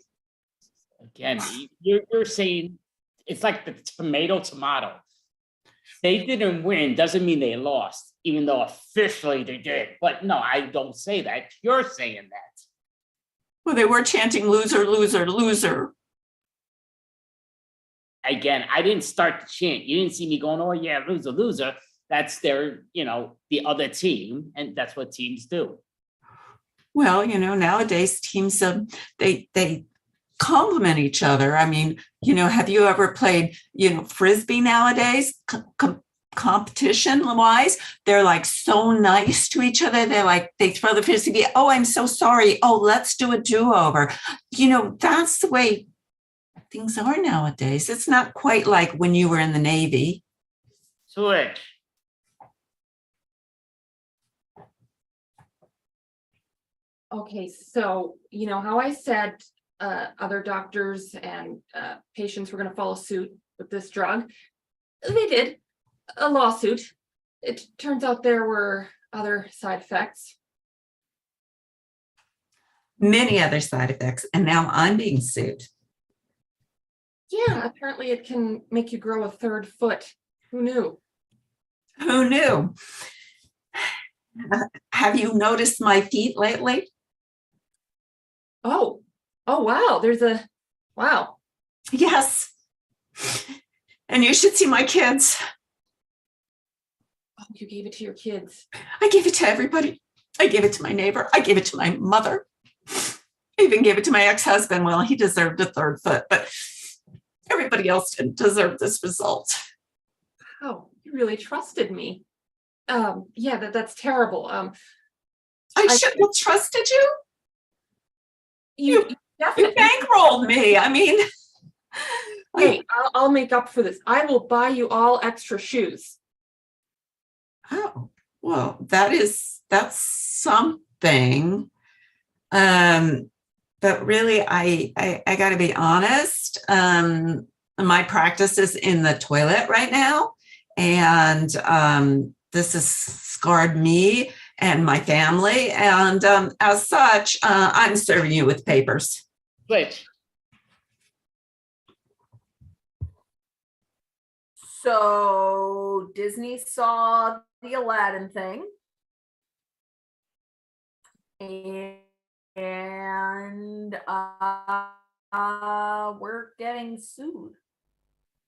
Again, you're saying it's like the tomato. They didn't win doesn't mean they lost, even though officially they did. But no, I don't say that. You're saying that. Well, they were chanting loser, loser, loser. Again, I didn't start the chant. You didn't see me going, oh yeah, loser, loser. That's their, the other team. And that's what teams do. Well, nowadays teams, they complement each other. I mean, have you ever played, Frisbee nowadays? Competition wise, they're like so nice to each other. They throw the Frisbee. Oh, I'm so sorry. Oh, let's do a do-over. That's the way things are nowadays. It's not quite like when you were in the Navy. Switch. Okay, so how I said other doctors and patients were going to follow suit with this drug. They did. A lawsuit. It turns out there were other side effects. Many other side effects, and now I'm being sued. Yeah, apparently it can make you grow a third foot. Who knew? Who knew? Have you noticed my feet lately? Oh, wow. Wow. Yes. And you should see my kids. You gave it to your kids. I gave it to everybody. I gave it to my neighbor. I gave it to my mother. I even gave it to my ex-husband. Well, he deserved a third foot, but everybody else didn't deserve this result. Oh, you really trusted me. Yeah, that's terrible. I shouldn't have trusted you. You You definitely. bankrolled me. I mean, Hey, I'll make up for this. I will buy you all extra shoes. oh, well, that's something. But really, I got to be honest. My practice is in the toilet right now, and this has scarred me and my family. And as such, I'm serving you with papers. Switch. So Disney saw the Aladdin thing. And we're getting sued.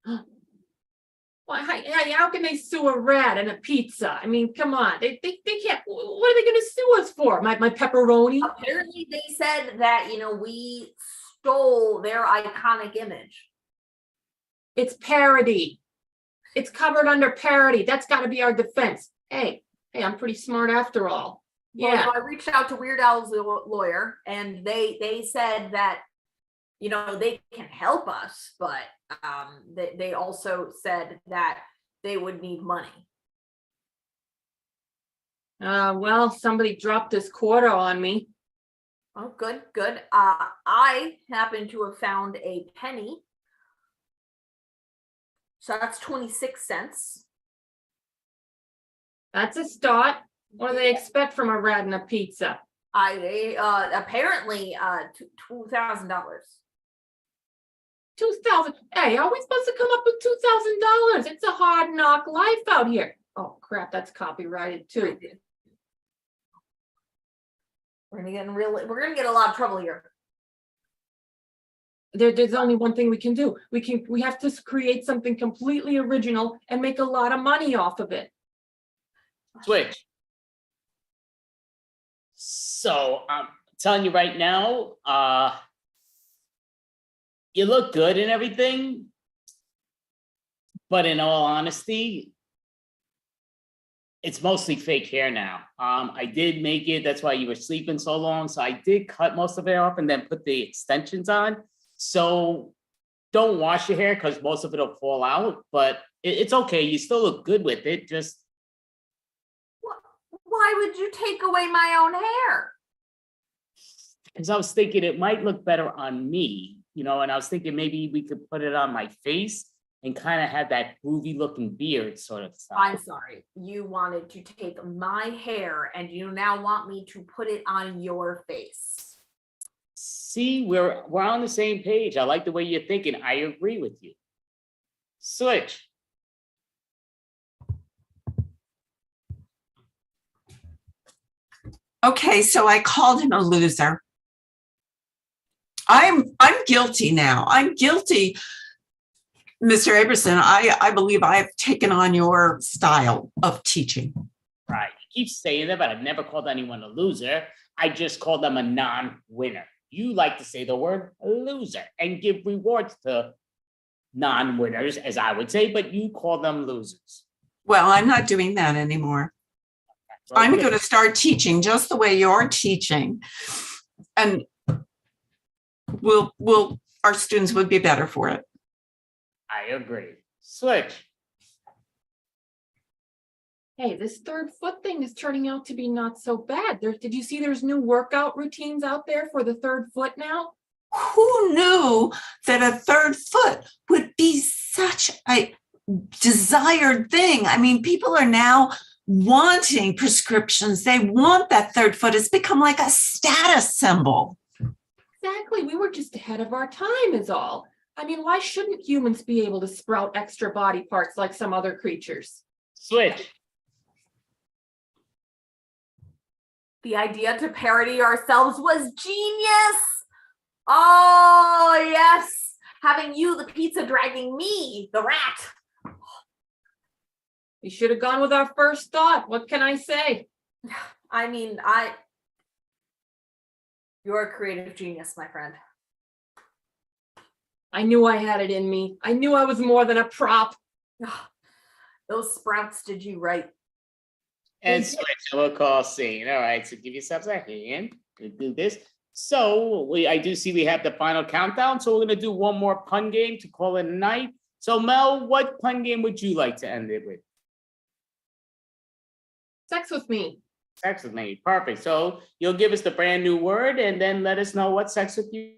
Well, how can they sue a rat and a pizza? I mean, come on. They can't. What are they going to sue us for? My pepperoni? Apparently, they said that, we stole their iconic image. It's parody. It's covered under parody. That's got to be our defense. Hey, I'm pretty smart after all. Well, Yeah. I reached out to Weird Al's lawyer, and they said that, they can help us, but they also said that they would need money. Well, somebody dropped this quarter on me. Oh, good. I happen to have found a penny. So that's 26 cents. That's a start. What do they expect from a rat and a pizza? Apparently $2,000. 2,000. Hey, are we supposed to come up with $2,000? It's a hard knock life out here. Oh crap, that's copyrighted too. We're gonna get in a lot of trouble here. There's only one thing we can do. We have to create something completely original and make a lot of money off of it. Switch. So I'm telling you right now, you look good and everything, but in all honesty, it's mostly fake hair now. I did make it, that's why you were sleeping so long. So I did cut most of it off and then put the extensions on. So don't wash your hair because most of it'll fall out, but it's okay. You still look good with it. Just why would you take away my own hair? because I was thinking it might look better on me, and I was thinking maybe we could put it on my face and kind of have that groovy looking beard sort of stuff. I'm sorry. You wanted to take my hair and you now want me to put it on your face. See, we're on the same page. I like the way you're thinking. I agree with you. Switch. Okay, so I called him a loser. I'm guilty now. I'm guilty, Mr. Aberson. I believe I've taken on your style of teaching. Right. You keep saying that, but I've never called anyone a loser. I just called them a non-winner. You like to say the word loser and give rewards to non-winners, as I would say, but you call them losers. Well, I'm not doing that anymore. Well, I'm good. going to start teaching just the way you're teaching. And our students would be better for it. I agree. Switch. Hey, this third foot thing is turning out to be not so bad. Did you see there's new workout routines out there for the third foot now? Who knew that a third foot would be such a desired thing? I mean, people are now wanting prescriptions. They want that third foot. It's become like a status symbol. Exactly. We were just ahead of our time is all. I mean, why shouldn't humans be able to sprout extra body parts like some other creatures? Switch. The idea to parody ourselves was genius. Oh, yes. Having you, the pizza, dragging me, the rat. You should have gone with our first thought. What can I say? I mean, you're a creative genius, my friend. I knew I had it in me. I knew I was more than a prop. Those sprouts did you right. And switch, we'll call scene. All right, so give yourselves a hand. We'll do this. So I do see we have the final countdown. So we're gonna do one more pun game to call it a night. So Mel, what pun game would you like to end it with? Sex with me. Sex with me. Perfect. So you'll give us the brand new word and then let us know what sex with you.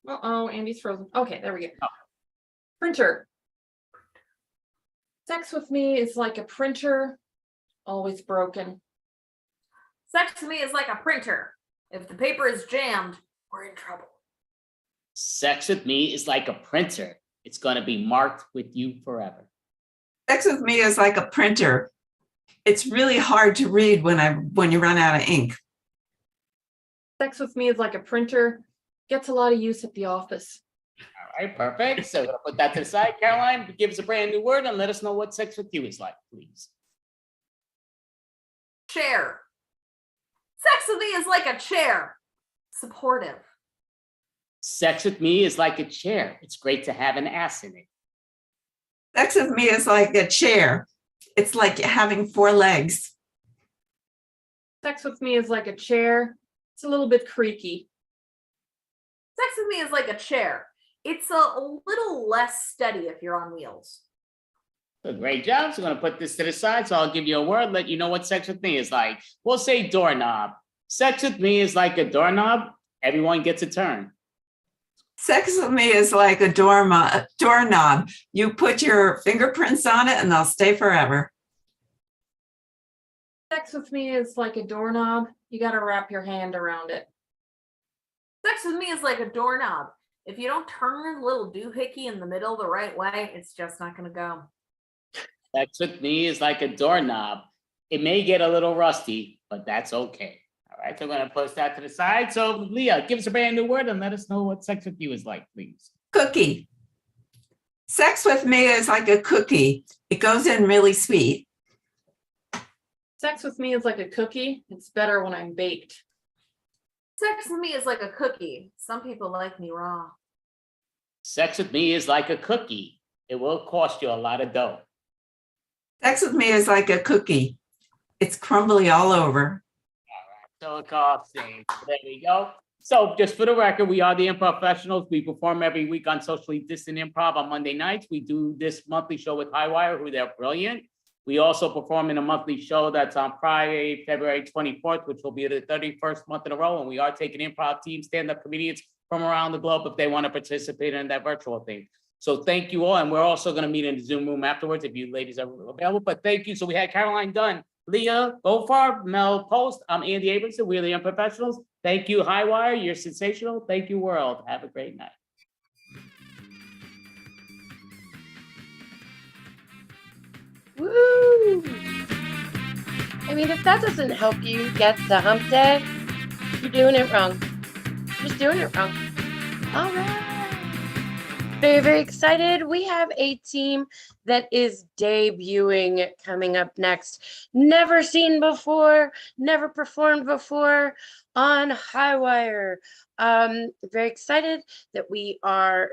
Uh-oh, Andy's frozen. Okay, there we go. Oh. Printer. Sex with me is like a printer, always broken. Sex to me is like a printer. If the paper is jammed, we're in trouble. Sex with me is like a printer. It's gonna be marked with you forever. Sex with me is like a printer. It's really hard to read when you run out of ink. Sex with me is like a printer, gets a lot of use at the office. All right, perfect. So we're gonna put that to the side. Caroline, give us a brand new word and let us know what sex with you is like, please. Chair. Sex with me is like a chair. Supportive. Sex with me is like a chair. It's great to have an ass in it. Sex with me is like a chair. It's like having 4 legs. Sex with me is like a chair. It's a little bit creaky. Sex with me is like a chair. It's a little less steady if you're on wheels. Good, great job. So we're gonna put this to the side. So I'll give you a word, let you know what sex with me is like. We'll say doorknob. Sex with me is like a doorknob. Everyone gets a turn. Sex with me is like a doorknob. You put your fingerprints on it and they'll stay forever. Sex with me is like a doorknob. You got to wrap your hand around it. Sex with me is like a doorknob. If you don't turn the little doohickey in the middle the right way, it's just not going to go. Sex with me is like a doorknob. It may get a little rusty, but that's okay. All right, so I'm gonna push that to the side. So Leah, give us a brand new word and let us know what sex with you is like, please. Cookie. Sex with me is like a cookie. It goes in really sweet. Sex with me is like a cookie. It's better when I'm baked. Sex with me is like a cookie. Some people like me raw. Sex with me is like a cookie. It will cost you a lot of dough. Sex with me is like a cookie. It's crumbly all over. So it costs same. There we go. So just for the record, we are the Improvfessionals. We perform every week on socially distant improv on Monday nights. We do this monthly show with Highwire, who they're brilliant. We also perform in a monthly show that's on Friday, February 24th, which will be the 31st month in a row. And we are taking improv teams, stand-up comedians from around the globe if they want to participate in that virtual thing. So thank you all. And we're also going to meet in the Zoom room afterwards if you ladies are available. But thank you. So we had Caroline Dunn, Leah Gofar, Mel Post. I'm Andy Abramson. We're the Improvfessionals. Thank you, Highwire. You're sensational. Thank you, world. Have a great night. Woo! I mean, if that doesn't help you get to hump day, you're doing it wrong. You're just doing it wrong. All right. Very, very excited. We have a team that is debuting coming up next. Never seen before, never performed before on Highwire. Very excited that we are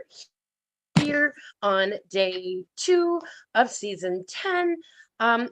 here on day 2 of season 10.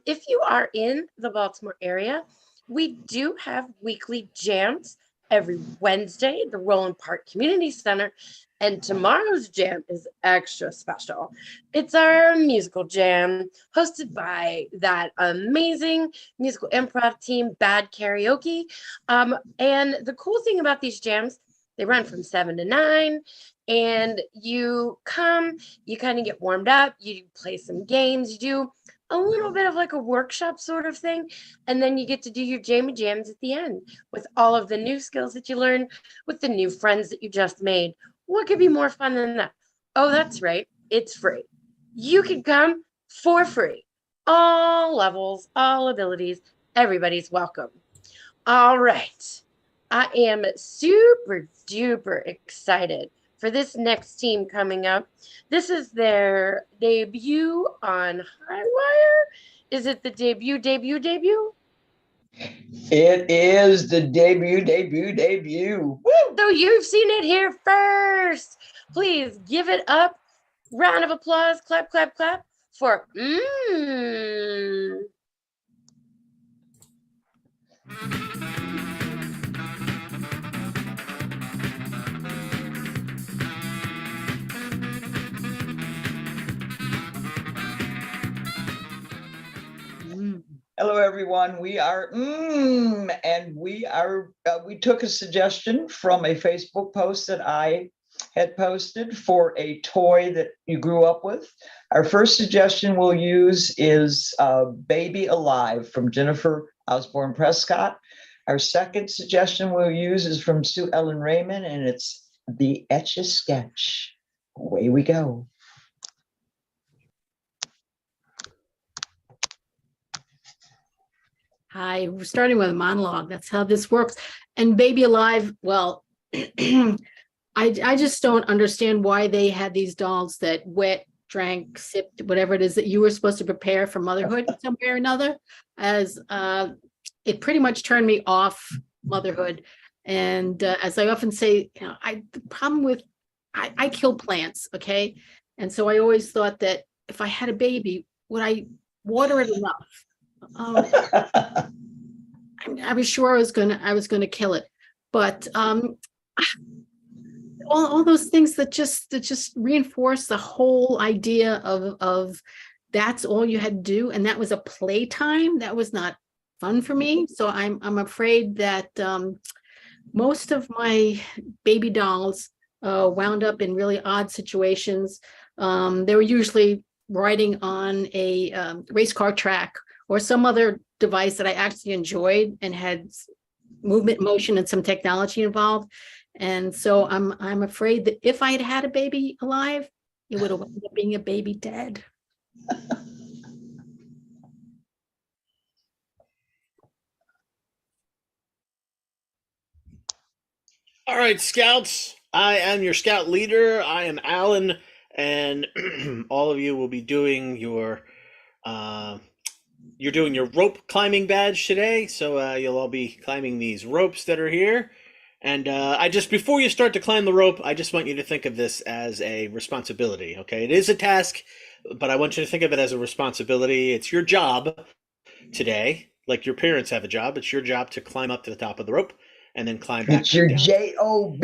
If you are in the Baltimore area, we do have weekly jams every Wednesday at the Roland Park Community Center. And tomorrow's jam is extra special. It's our musical jam hosted by that amazing musical improv team, Bad Karaoke. And the cool thing about these jams, they run from 7 to 9. And you come, you kind of get warmed up, you play some games, you do a little bit of like a workshop sort of thing. And then you get to do your jammy jams at the end with all of the new skills that you learn, with the new friends that you just made. What could be more fun than that? Oh, that's right. It's free. You can come for free. All levels, all abilities, everybody's welcome. All right. I am super duper excited for this next team coming up. This is their debut on Highwire. Is it the debut? It is the debut. Woo! So you've seen it here first. Please give it up. Round of applause. Clap, clap, clap for Mmmmmmm. Hello, everyone. We are and we took a suggestion from a Facebook post that I had posted for a toy that you grew up with. Our first suggestion we'll use is Baby Alive from Jennifer Osborne Prescott. Our second suggestion we'll use is from Sue Ellen Raymond, and it's the Etch-a-Sketch. Away we go. Hi, we're starting with a monologue. That's how this works. And Baby Alive, well, I just don't understand why they had these dolls that wet, drank, sipped, whatever it is that you were supposed to prepare for motherhood some way or another, as it pretty much turned me off motherhood. And as I often say, you know, the problem with I kill plants, okay? And so I always thought that if I had a baby, would I water it enough? I was sure I was gonna kill it, but all those things that just reinforce the whole idea of that's all you had to do, and that was a playtime. That was not fun for me. So I'm afraid that most of my baby dolls wound up in really odd situations. They were usually riding on a race car track or some other device that I actually enjoyed and had movement, motion, and some technology involved. And so I'm afraid that if I had had a baby alive, it would have ended up being a baby dead. All right, Scouts. I am your Scout leader. I am Alan, and all of you will be doing your you're doing your rope climbing badge today. So you'll all be climbing these ropes that are here. And before you start to climb the rope, I just want you to think of this as a responsibility. Okay, it is a task, but I want you to think of it as a responsibility. It's your job today, like your parents have a job. It's your job to climb up to the top of the rope and then climb back It's your down. JOB,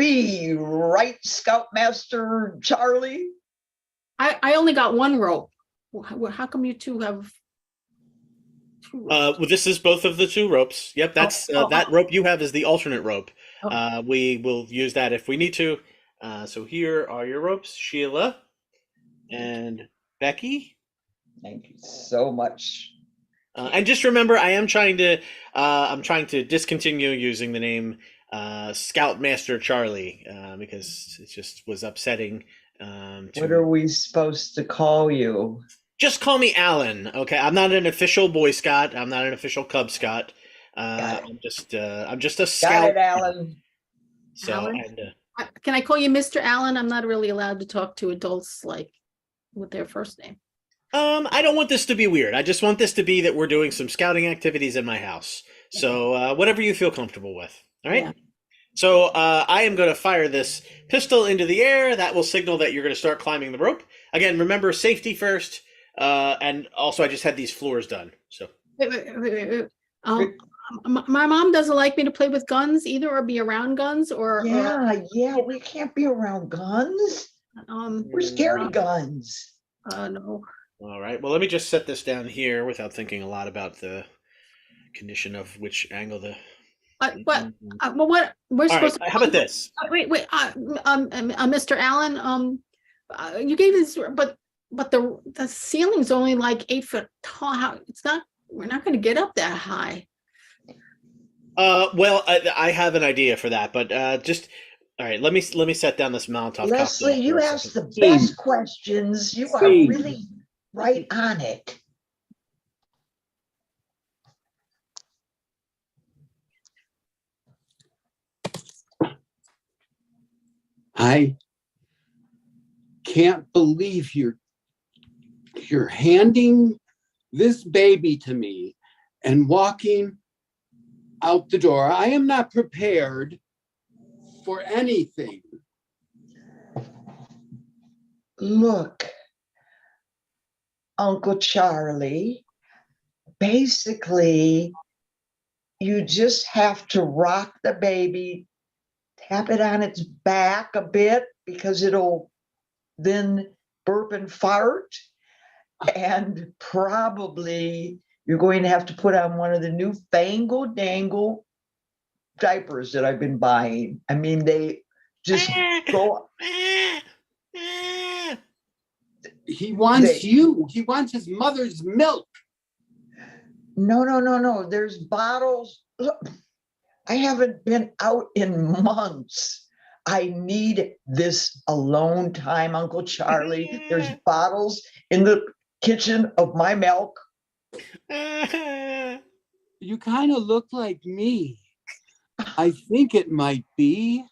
right, Scoutmaster Charlie? I only got one rope. How come you two have two ropes? Well, this is both of the two ropes. Yep, that's that rope you have is the alternate rope. We will use that if we need to. So here are your ropes, Sheila and Becky. Thank you so much. And just remember, I'm trying to discontinue using the name Scoutmaster Charlie because it just was upsetting. What are we supposed to call you? Just call me Alan, okay? I'm not an official Boy Scout. I'm not an official Cub Scout. I'm just a scout. Got it, Alan. So, Alan? and Can I call you Mr. Allen? I'm not really allowed to talk to adults like with their first name. I don't want this to be weird. I just want this to be that we're doing some scouting activities in my house. So whatever you feel comfortable with. All right. Yeah. So I am going to fire this pistol into the air. That will signal that you're going to start climbing the rope. Again, remember safety first. And also I just had these floors done. So Wait. My mom doesn't like me to play with guns either, or be around guns, or Yeah, we can't be around guns. We're scared of guns. No. all right. Well, let me just set this down here without thinking a lot about the condition of which angle the. What we're All supposed right, how about this? Wait, Mr. Allen, you gave this, but the ceiling's only like 8 foot tall. How we're not going to get up that high. Well, I have an idea for that, but just all right. Let me set down this Molotov Leslie, cocktail you for a ask the second. best questions. You are really right on it. I can't believe you're handing this baby to me and walking out the door. I am not prepared for anything. Look, Uncle Charlie, basically, you just have to rock the baby, tap it on its back a bit because it'll then burp and fart. And probably you're going to have to put on one of the new fangled dangle diapers that I've been buying. I mean, they just go. He wants you. He wants his mother's milk. No. There's bottles. Look, I haven't been out in months. I need this alone time, Uncle Charlie. There's bottles in the kitchen of my milk. You kind of look like me. I think it might be.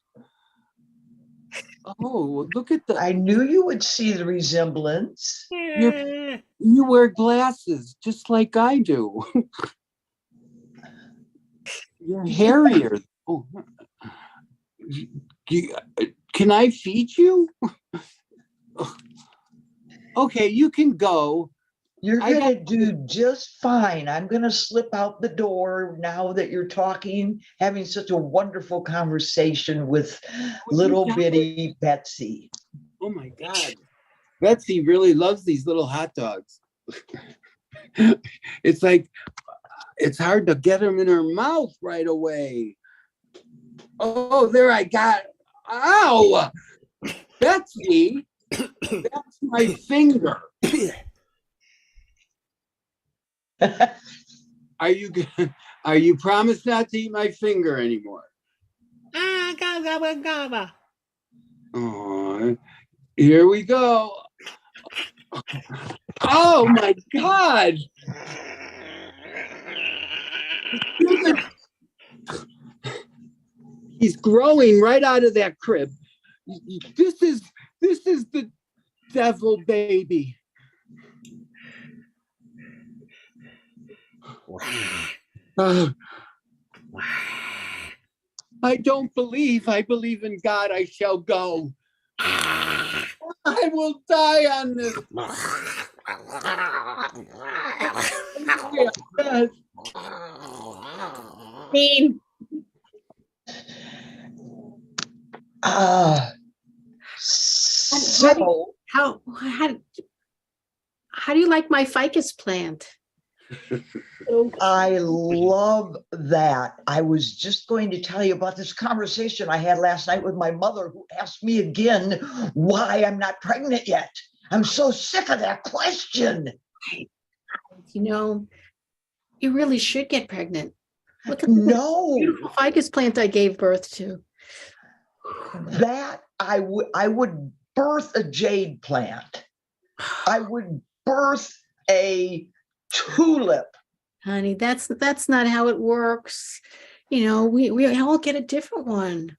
Oh, look at the. I knew you would see the resemblance. You wear glasses just like I do. You're hairier. Oh. Can I feed you? Okay, you can go. You're going to do just fine. I'm going to slip out the door now that you're talking, having such a wonderful conversation with little bitty Betsy. Oh my God. Betsy really loves these little hot dogs. It's like, it's hard to get them in her mouth right away. Oh, there I got. Ow! Betsy, that's my finger. Are you promised not to eat my finger anymore? Oh, here we go. Oh my God. He's growing right out of that crib. This is the devil baby. I don't believe. I believe in God. I shall go. I will die on this. Dean, So how do you like my ficus plant? I love that. I was just going to tell you about this conversation I had last night with my mother, who asked me again why I'm not pregnant yet. I'm so sick of that question. You know, you really should get pregnant. Look at No, the ficus plant I gave birth to. that I would birth a jade plant. I would birth a tulip. Honey, that's not how it works. You know, we all get a different one.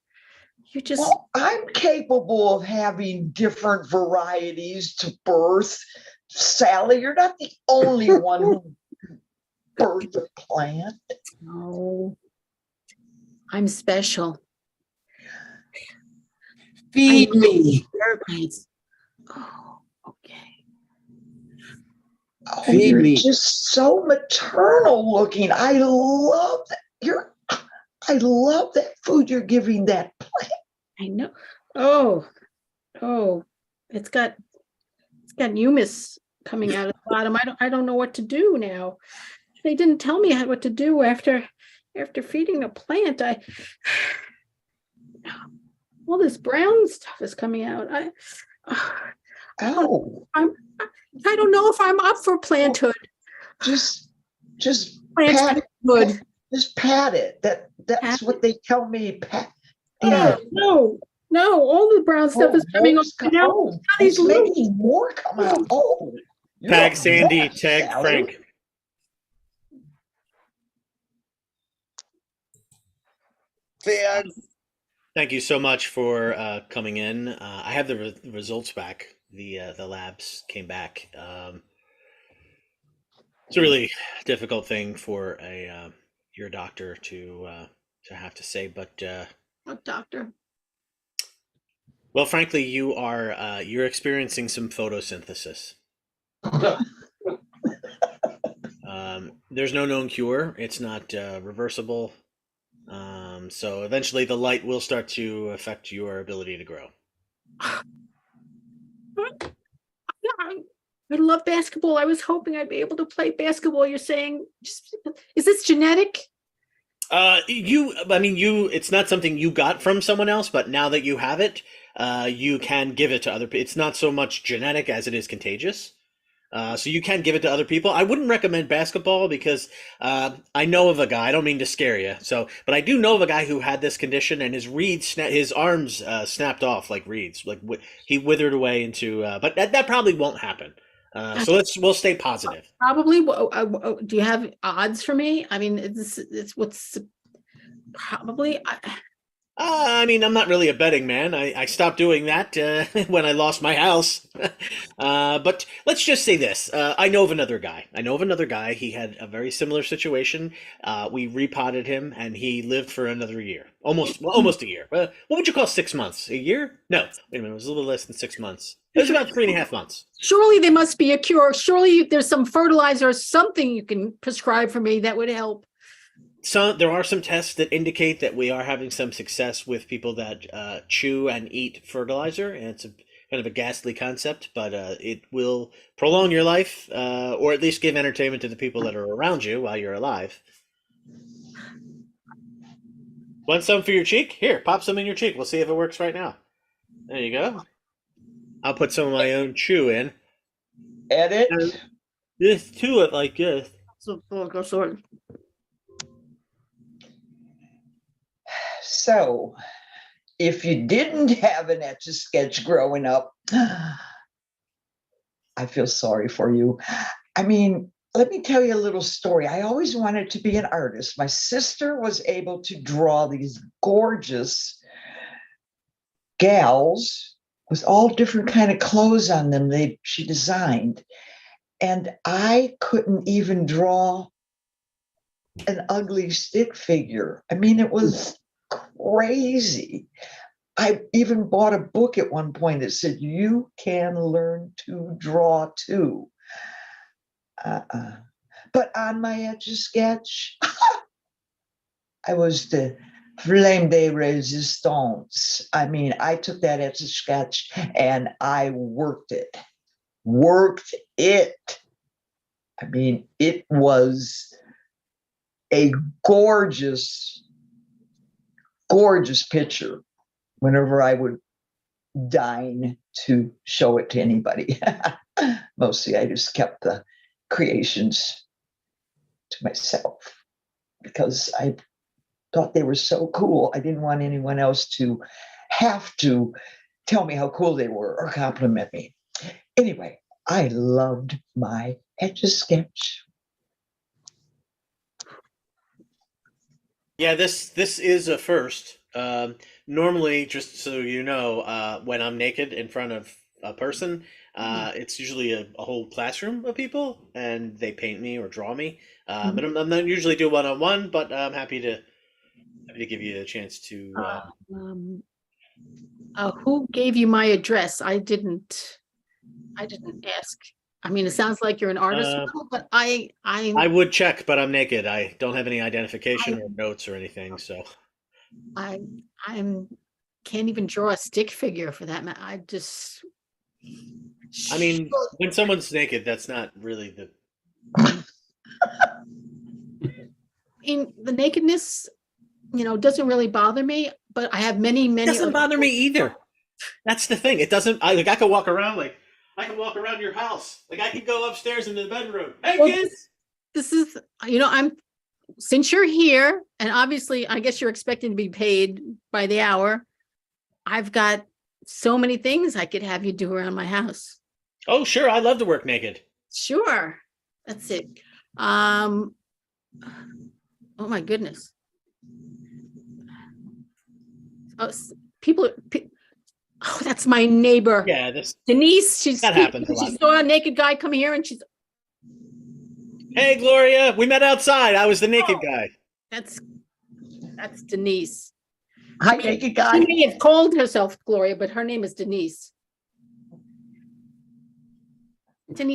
You just Well, I'm capable of having different varieties to birth. Sally, you're not the only one who birthed a plant. no. I'm special. Feed me. Oh, okay. Oh, Feed you're me. just so maternal looking. I love that. I love that food you're giving that plant. I know. Oh, it's got humus coming out of the bottom. I don't know what to do now. They didn't tell me what to do after feeding a plant. All this brown stuff is coming out. Oh, I don't know if I'm up for planthood. just Plants pat can it. be good. Just pat it. That's Pat what they tell me. Pat. Oh, no, all the brown stuff is coming off now. Oh, These it's little making more come out. Oh, you're Tag a Sandy, mess, tag Sally. Frank. Thank you so much for coming in. I have the results back the labs came back. It's a really difficult thing for a your doctor to have to say, but What doctor? well, frankly, you're experiencing some photosynthesis. There's no known cure. It's not reversible. So eventually, the light will start to affect your ability to grow. I love basketball. I was hoping I'd be able to play basketball. You're saying, is this genetic? It's not something you got from someone else, but now that you have it, you can give it to other people. It's not so much genetic as it is contagious. So you can give it to other people. I wouldn't recommend basketball because I know of a guy. I don't mean to scare you. But I do know of a guy who had this condition, and his arms snapped off like reeds. He withered away into. But that probably won't happen. So we'll stay positive. Probably. Do you have odds for me? I mean, it's what's probably. I'm not really a betting man. I stopped doing that when I lost my house. But let's just say this. I know of another guy. He had a very similar situation. We repotted him, and he lived for another year. Almost a year. What would you call 6 months? A year? No. Wait a minute. It was a little less than 6 months. It was about 3.5 months. Surely there must be a cure. Surely there's some fertilizer or something you can prescribe for me that would help. There are some tests that indicate that we are having some success with people that chew and eat fertilizer, and it's kind of a ghastly concept, but it will prolong your life, or at least give entertainment to the people that are around you while you're alive. Want some for your cheek? Here, pop some in your cheek. We'll see if it works right now. There you go. I'll put some of my own chew in. Edit. Just chew it like this. So, if you didn't have an Etch-a-Sketch growing up, I feel sorry for you. I mean, let me tell you a little story. I always wanted to be an artist. My sister was able to draw these gorgeous gals with all different kind of clothes on them she designed. And I couldn't even draw an ugly stick figure. I mean, it was crazy. I even bought a book at one point that said, you can learn to draw too. But on my Etch-a-Sketch, I was the flame de resistance. I mean, I took that Etch-a-Sketch and I worked it. I mean, it was a gorgeous picture whenever I would deign to show it to anybody. Mostly I just kept the creations to myself because I thought they were so cool. I didn't want anyone else to have to tell me how cool they were or compliment me. Anyway, I loved my Etch-a-Sketch. Yeah, this is a first. Normally, just so you know, when I'm naked in front of a person, it's usually a whole classroom of people, and they paint me or draw me. But I'm not usually do one-on-one, but I'm happy to give you a chance to. Who gave you my address? I didn't ask. I mean, it sounds like you're an artist, but I would check, but I'm naked. I don't have any identification or notes or anything, so. I can't even draw a stick figure for that matter. I mean, when someone's naked, that's not really the. In the nakedness, doesn't really bother me, but I have many. It doesn't bother me either. That's the thing. It doesn't. I could walk around I can walk around your house. I could go upstairs into the bedroom. Hey, kids. This is, since you're here, and obviously, I guess you're expecting to be paid by the hour. I've got so many things I could have you do around my house. Oh, sure. I love to work naked. Sure. That's it. Oh my goodness. Oh, that's my neighbor. Yeah, this. Denise, That happens a she lot. saw a naked guy come here and she's, Hey, Gloria, we met outside. I was the naked guy. that's Denise. Hi, naked She guy. may have called herself Gloria, but her name is Denise.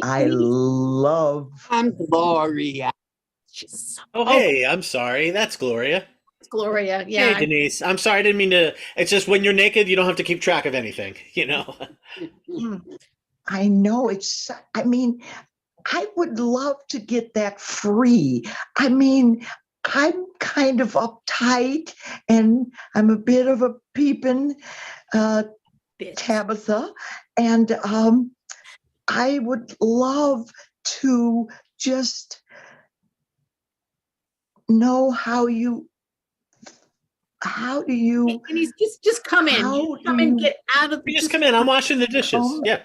I love. I'm Gloria. She's so, Oh, hey, I'm sorry. That's Gloria. Gloria. Hey, Yeah. Denise. I'm sorry. I didn't mean to. It's just when you're naked, you don't have to keep track of anything, you know? I know it's, I mean, I would love to get that free. I mean, I'm kind of uptight and I'm a bit of a peeping Tabitha. And I would love to just know how do you Denise, just come in. How Come do in, you- get out of You just come in. I'm washing the dishes. come Yeah.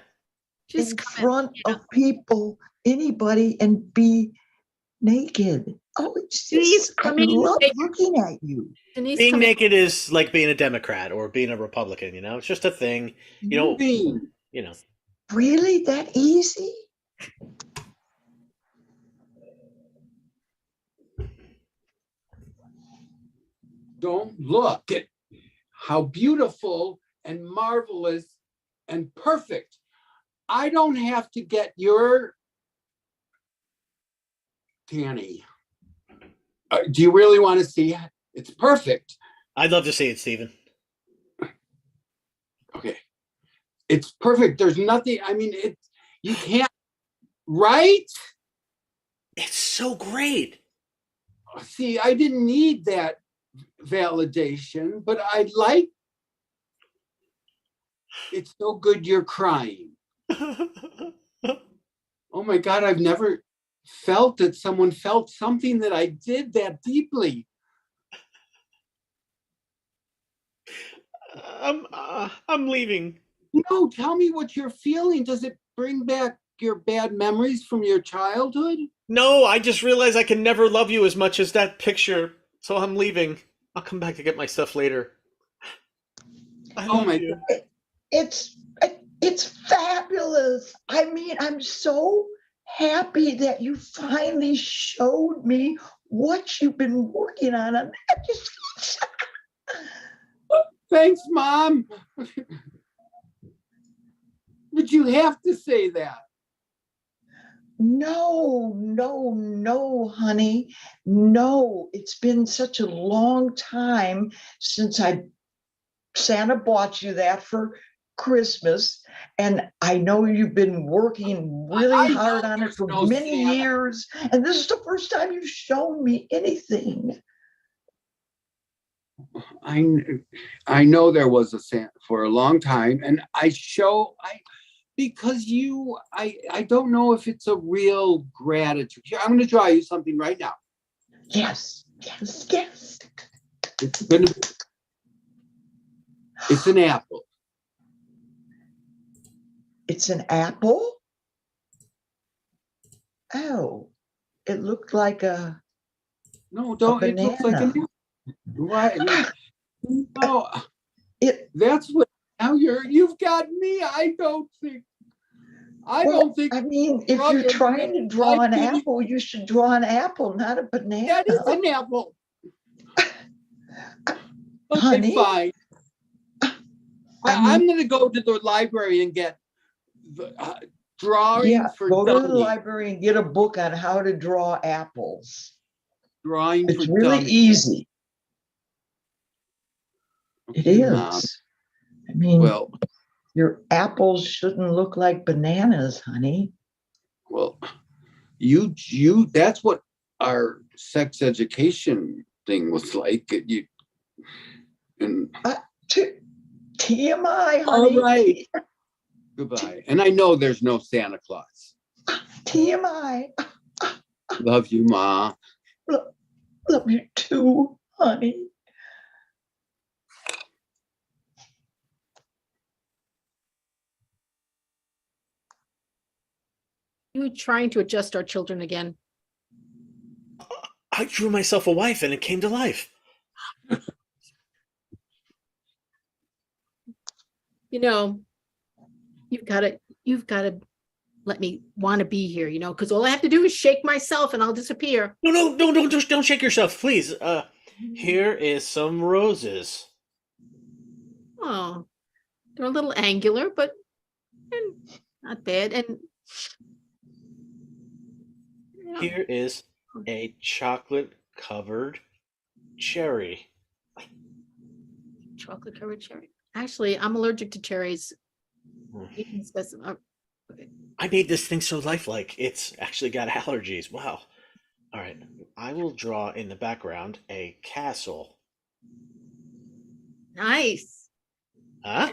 Just in come front in, you know. of people, anybody, and be naked? Oh, it's Please just, I come in, love take- looking at you. Denise, Being come in. naked is like being a Democrat or being a Republican, you know? It's just a thing. You know, Bean. you know. Really that easy? Don't look at how beautiful and marvelous and perfect. I don't have to get your Danny. Do you really want to see it? It's perfect. I'd love to see it, Stephen. Okay. It's perfect. There's nothing, I mean, you can't, right? It's so great. See, I didn't need that validation, but I like, it's so good you're crying. Oh my God, I've never felt that someone felt something that I did that deeply. I'm leaving. No, tell me what you're feeling. Does it bring back your bad memories from your childhood? No, I just realized I can never love you as much as that picture. So I'm leaving. I'll come back to get my stuff later. I Oh love my you. God. It's fabulous. I mean, I'm so happy that you finally showed me what you've been working on. I'm just Thanks, Mom. But you have to say that. No, honey. No, it's been such a long time since Santa bought you that for Christmas. And I know you've been working really I hard know on it there's for no many Santa. years. And this is the first time you've shown me anything. I know there was a Santa for a long time, and because I don't know if it's a real gratitude. Here, I'm going to draw you something right now. Yes. It's an apple. It's an apple. Oh, it looked like No, don't. It looks like an banana. apple. Why? No, It that's what. Now you've got me. I don't think. I I mean, if you're trying to draw an apple, you should draw an apple, not a banana. That is an apple. Okay, Honey, fine. I'm going to go to the library and get the drawing for go to the dummies. library and get a book on how to draw apples. Drawing It's for really dummies. easy. It is. Mom. I mean, Well, your apples shouldn't look like bananas, honey. well, you that's what our sex education thing was like. And TMI, honey. all right. Goodbye. And I know there's no Santa Claus. TMI. Love you, Ma. Love you too, honey. You trying to adjust our children again. I drew myself a wife and it came to life. you know, you've got to let me want to be here, because all I have to do is shake myself and I'll disappear. No, don't shake yourself, please. Here is some roses. Oh, they're a little angular, but not bad. And Here is a chocolate covered cherry. chocolate covered cherry. Actually, I'm allergic to cherries. Hmm. You can specify. I made this thing so lifelike. It's actually got allergies. Wow. All right. I will draw in the background a castle. Nice. Huh?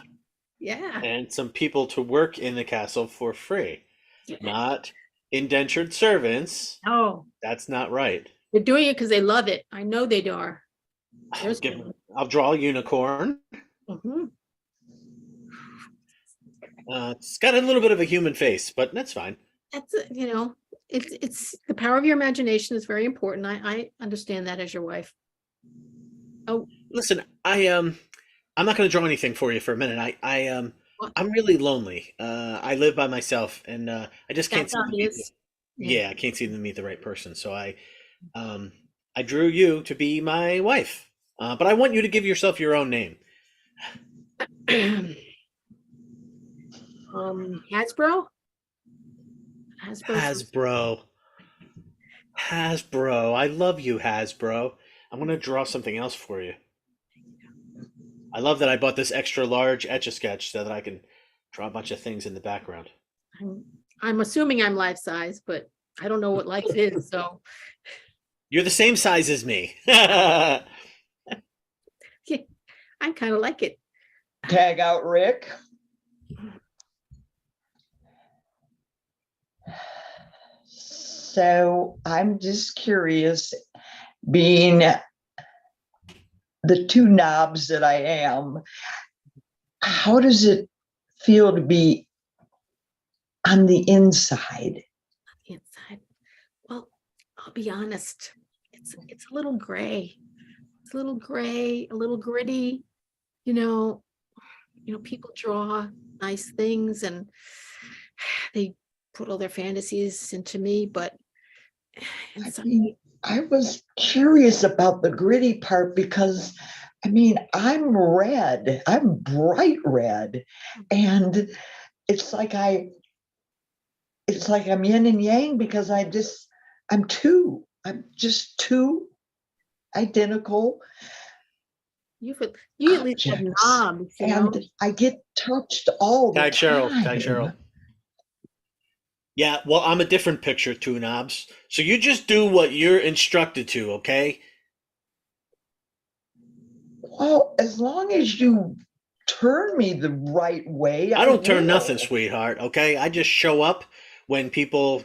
Yeah. And some people to work in the castle for free. Yeah. Not indentured servants. No, That's not right. they're doing it because they love it. I know they are. There's I'll draw a unicorn. Mhm. It's got a little bit of a human face, but that's fine. That's it's the power of your imagination is very important. I understand that as your wife. Oh, Listen, I'm not going to draw anything for you for a minute. What? I'm really lonely. I live by myself, and I just can't that's seem to meet obvious. I can't seem to meet the right person. So I drew you to be my wife, but I want you to give yourself your own name. Hasbro. Hasbro. I love you, Hasbro. I'm going to draw something else for you. I love that I bought this extra large Etch-a-Sketch so that I can draw a bunch of things in the background. I'm assuming I'm life size, but I don't know what life is. So You're the same size as me. yeah, I kind of like it. Tag out Rick. So I'm just curious, being the two knobs that I am, how does it feel to be on the inside? Inside. Well, I'll be honest. It's a little gray. It's a little gray, a little gritty. People draw nice things and they put all their fantasies into me, but I was curious about the gritty part because I'm red, I'm bright red, and it's like I'm yin and yang because I'm just two identical you at least have objects, knobs, and I get touched all the Guide time. Cheryl. Yeah, well, I'm a different picture, two knobs. So you just do what you're instructed to, okay? Well, as long as you turn me the right way, I don't turn will. nothing, sweetheart, okay? I just show up when people,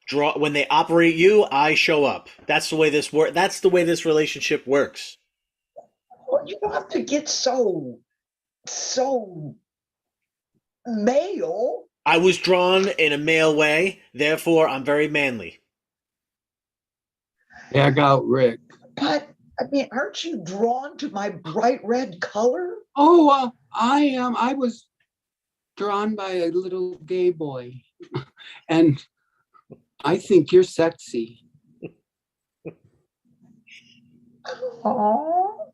draw when they operate you, I show up. That's the way this works. That's the way this relationship works. Well, you don't have to get so male. I was drawn in a male way, therefore I'm very manly. Tag out Rick. But aren't you drawn to my bright red color? Oh, I am. I was drawn by a little gay boy, and I think you're sexy. Oh,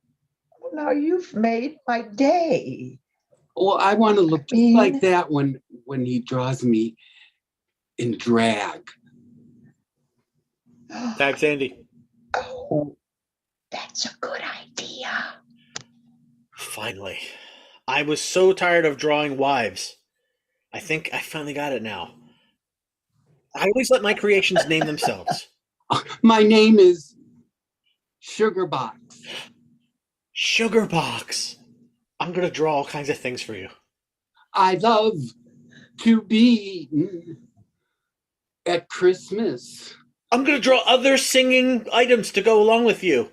now you've made my day. Well, I want to look just like that when he draws me in drag. Tag Sandy. Oh, that's a good idea. Finally. I was so tired of drawing wives. I think I finally got it now. I always let my creations name themselves. My name is Sugarbox. Sugarbox. I'm going to draw all kinds of things for you. I love to be at Christmas. I'm going to draw other singing items to go along with you.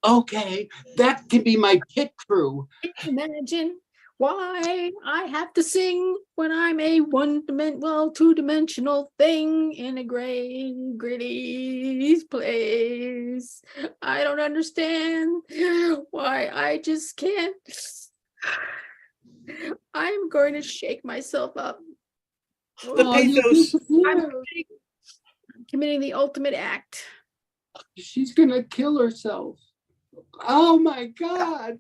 Okay, that can be my pit crew. Imagine why I have to sing when I'm a two-dimensional thing in a gray, gritty place. I don't understand why I just can't. I'm going to shake myself up. The Oh, you pathos. disappeared. I'm committing the ultimate act. She's gonna kill herself. Oh my God.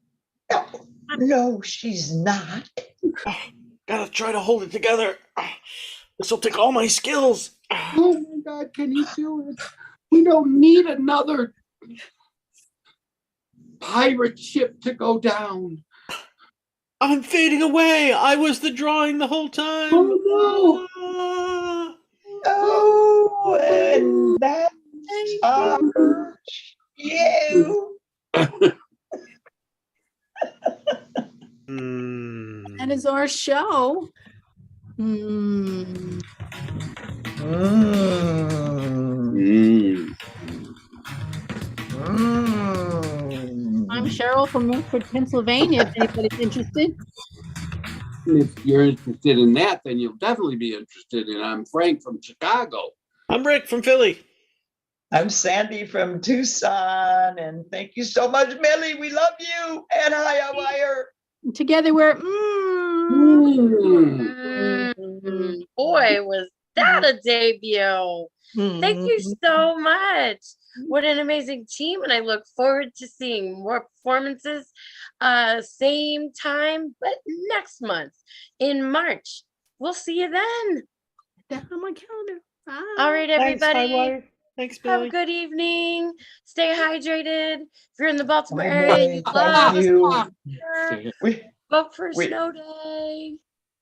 No, she's not. Gotta try to hold it together. This will take all my skills. Oh my God, can you do it? We don't need another pirate ship to go down. I'm fading away. I was the drawing the whole time. Oh Ah. Oh, and that's our you. Hmm. That is our show. Hmm. Mm. I'm Cheryl from Milford, Pennsylvania, if anybody's interested. If you're interested in that, then you'll definitely be interested in. I'm Frank from Chicago. I'm Rick from Philly. I'm Sandy from Tucson, and thank you so much, Millie. We love you and Highwire. Together we're Boy, was that a debut. Thank you so much. What an amazing team. And I look forward to seeing more performances same time, but next month in March. We'll see you then. down on my calendar. Bye. All right, Thanks, everybody. Highwire. Thanks, Have a Billy. good evening. Stay hydrated. If you're in the Baltimore Bye, area, Millie. you Thank love you. soccer, We, vote for we- Snow Day.